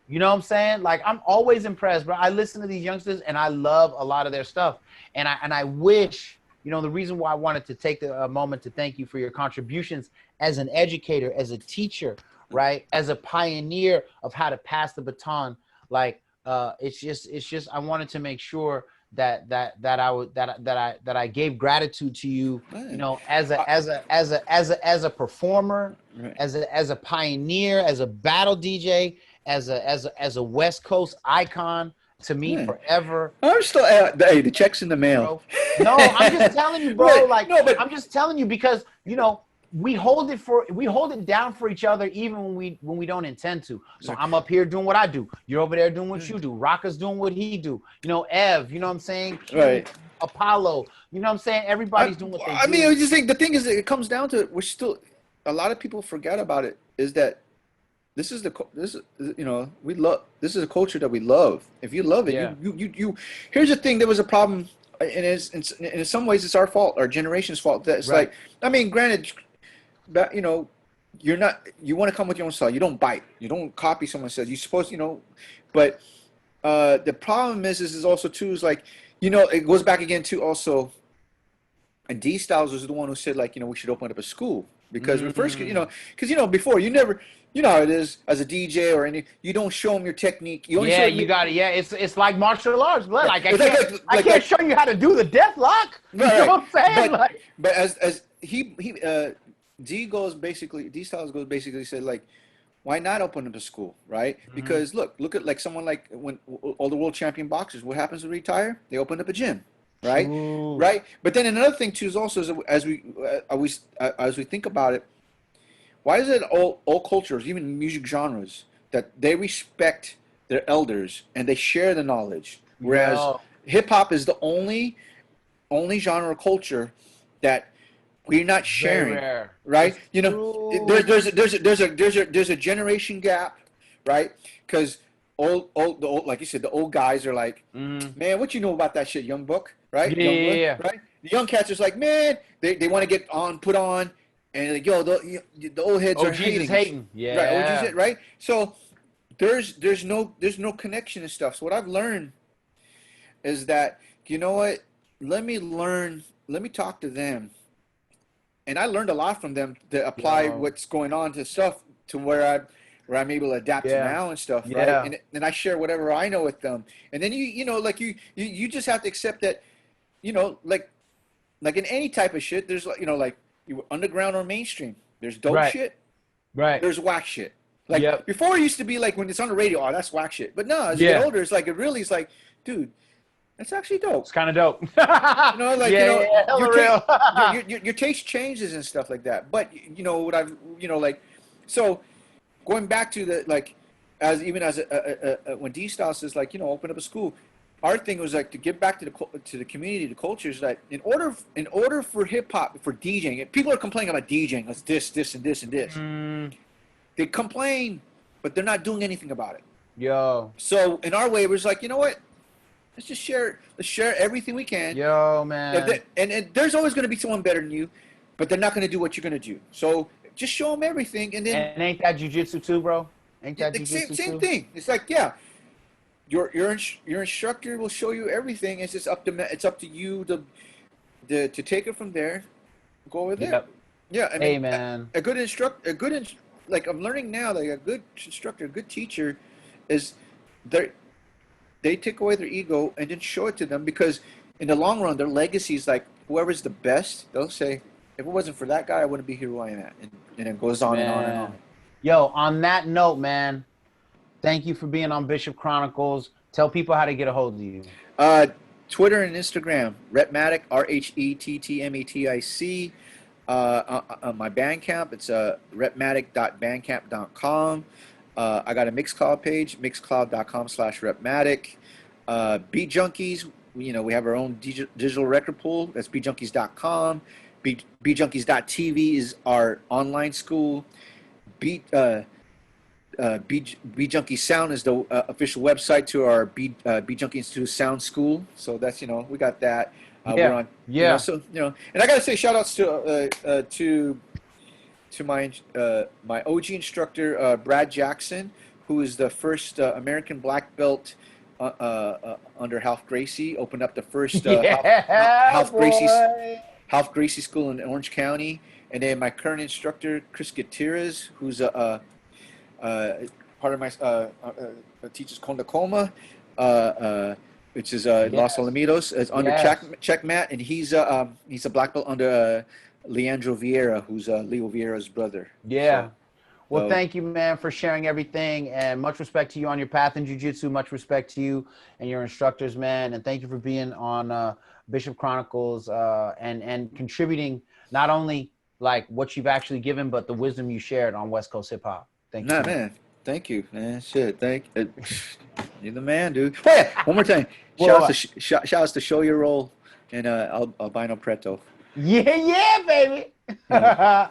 Speaker 1: you know what I'm saying? Like I'm always impressed, bro. I listen to these youngsters and I love a lot of their stuff, and I wish. You know, the reason why I wanted to take a moment to thank you for your contributions as an educator, as a teacher, right? As a pioneer of how to pass the baton. Like, it's just, I wanted to make sure that I gave gratitude to you, you know, as a performer, as a pioneer, as a battle DJ, as a West Coast icon. To me, forever.
Speaker 2: I'm still hey, the check's in the mail.
Speaker 1: Bro. No, I'm just telling you, bro. I'm just telling you because, you know, we hold it down for each other even when we don't intend to. So I'm up here doing what I do. You're over there doing what you do. Rocka's doing what he do. You know, Ev, you know what I'm saying? Q,
Speaker 2: Right.
Speaker 1: Apollo, you know what I'm saying? Everybody's doing what they
Speaker 2: I
Speaker 1: do.
Speaker 2: mean, I just think the thing is, that it comes down to it. We're still, a lot of people forget about it. Is that this is you know, we love, this is a culture that we love. If you love it,
Speaker 1: Yeah.
Speaker 2: you here's the thing. There was a problem, and in some ways it's our fault, our generation's fault. That it's
Speaker 1: Right.
Speaker 2: like, I mean, granted, but you know, you want to come with your own style. You don't bite. You don't copy someone says. You're supposed, you know, but the problem is also too is like, you know, it goes back again to also, and D Styles was the one who said like, you know, we should open up a school because we first, you know, because you know before you never, you know how it is as a DJ or any, you don't show them your technique. You only show
Speaker 1: Yeah,
Speaker 2: them
Speaker 1: you got it. Yeah, it's like martial arts, blood. Like
Speaker 2: it's
Speaker 1: I can't show you how to do the death lock. You know
Speaker 2: right,
Speaker 1: what I'm saying?
Speaker 2: but
Speaker 1: Like,
Speaker 2: but as he D goes basically, D Styles goes basically said like, why not open up a school, right? Because look at like someone like when all the world champion boxers, what happens when they retire? They open up a gym, right?
Speaker 1: true.
Speaker 2: Right. But then another thing too is also is as we think about it, why is it all cultures, even music genres, that they respect their elders and they share the knowledge, whereas
Speaker 1: Yo,
Speaker 2: hip hop is the only genre of culture that we're not
Speaker 1: very
Speaker 2: sharing,
Speaker 1: rare.
Speaker 2: right?
Speaker 1: It's
Speaker 2: You know,
Speaker 1: true.
Speaker 2: there's a generation gap, right? Because like you said, the old guys are like, man, what you know about that shit, young buck, right?
Speaker 1: Yeah,
Speaker 2: Young
Speaker 1: yeah,
Speaker 2: blood,
Speaker 1: yeah.
Speaker 2: right? The young cats is like, man, they want to get put on, and like, yo, the old heads
Speaker 1: Oh,
Speaker 2: are
Speaker 1: Jesus
Speaker 2: hating, and
Speaker 1: hating.
Speaker 2: right? OG's
Speaker 1: Yeah.
Speaker 2: it, right? So there's no connection and stuff. So what I've learned is that, you know what? Let me talk to them, and I learned a lot from them to apply
Speaker 1: Yo.
Speaker 2: what's going on to stuff to where I'm able to adapt to
Speaker 1: Yeah.
Speaker 2: now and stuff, right?
Speaker 1: Yeah.
Speaker 2: And I share whatever I know with them, and then you know like you just have to accept that, you know, like in any type of shit, there's like, you know, like you underground or mainstream. There's dope
Speaker 1: Right.
Speaker 2: shit.
Speaker 1: Right.
Speaker 2: There's whack shit. Like
Speaker 1: Yep.
Speaker 2: before, it used to be like when it's on the radio, oh, that's whack shit. But no, as you get
Speaker 1: Yeah.
Speaker 2: older, it's like it really is like, dude, that's actually dope.
Speaker 1: It's kind of dope.
Speaker 2: You know, like, you
Speaker 1: Yeah,
Speaker 2: know,
Speaker 1: yeah, yeah.
Speaker 2: your
Speaker 1: Hella
Speaker 2: taste,
Speaker 1: real.
Speaker 2: your taste changes and stuff like that. But you know what I've, you know, like, so going back to the like, as even as when D Style says like, you know, open up a school, our thing was like to give back to the community, the cultures that in order for hip hop, for DJing, if people are complaining about DJing, it's this and this and this. They complain, but they're not doing anything about it.
Speaker 1: Yo.
Speaker 2: So in our way, it was like, you know what? Let's share everything we can.
Speaker 1: Yo, man.
Speaker 2: And there's always going to be someone better than you, but they're not going to do what you're going to do. So just show them everything, and then
Speaker 1: And ain't that jujitsu too, bro? Ain't that
Speaker 2: the
Speaker 1: jujitsu
Speaker 2: same
Speaker 1: too?
Speaker 2: thing. It's like, yeah, your instructor will show you everything. It's just up to you to take it from there, go over there.
Speaker 1: Yep.
Speaker 2: Yeah, I
Speaker 1: Hey,
Speaker 2: mean,
Speaker 1: man.
Speaker 2: a good instructor, like I'm learning now, like a good instructor, a good teacher, is they take away their ego and then show it to them, because in the long run, their legacy is like whoever's the best. They'll say, if it wasn't for that guy, I wouldn't be here who I am at, and it goes on and on and on.
Speaker 1: Man. Yo, on that note, man, thank you for being on Bishop Chronicles. Tell people how to get a hold of you.
Speaker 2: Twitter and Instagram, Rhettmatic, Rhettmatic. On my Bandcamp, it's rhettmatic.bandcamp.com. I got a Mixcloud page, mixcloud.com/Rhettmatic. Beat Junkies, you know, we have our own digital record pool. That's beatjunkies.com. Beatjunkies.tv is our online school. Beat Junkie Sound is the official website to our Beat Junkie Institute Sound School. So that's, you know, we got that. We're on, you know, so, you know, and I gotta say shout outs to my my OG instructor, Brad Jackson, who is the first American black belt under Ralph Gracie. Opened up the first
Speaker 1: Yeah,
Speaker 2: Ralph
Speaker 1: boy.
Speaker 2: Gracie School in Orange County. And then my current instructor, Chris Gutierrez, who's part of my teaches Condacoma, which is Los
Speaker 1: Yes.
Speaker 2: Alamitos, is under
Speaker 1: Yes.
Speaker 2: Checkmat, and he's a black belt under Leandro Vieira, who's Leo Vieira's brother.
Speaker 1: Yeah.
Speaker 2: So,
Speaker 1: Well,
Speaker 2: so,
Speaker 1: thank you, man, for sharing everything, and much respect to you on your path in jiu-jitsu. Much respect to you and your instructors, man, and thank you for being on Bishop Chronicles and contributing not only like what you've actually given, but the wisdom you shared on West Coast hip hop. Thank you
Speaker 2: Nah,
Speaker 1: so much.
Speaker 2: man. Thank you, man. Shit, you're the man, dude. Oh yeah, one more time. Shout out to
Speaker 1: What?
Speaker 2: shout outs to Show Your Roll and Albino Preto.
Speaker 1: Yeah, yeah, baby.
Speaker 2: You know.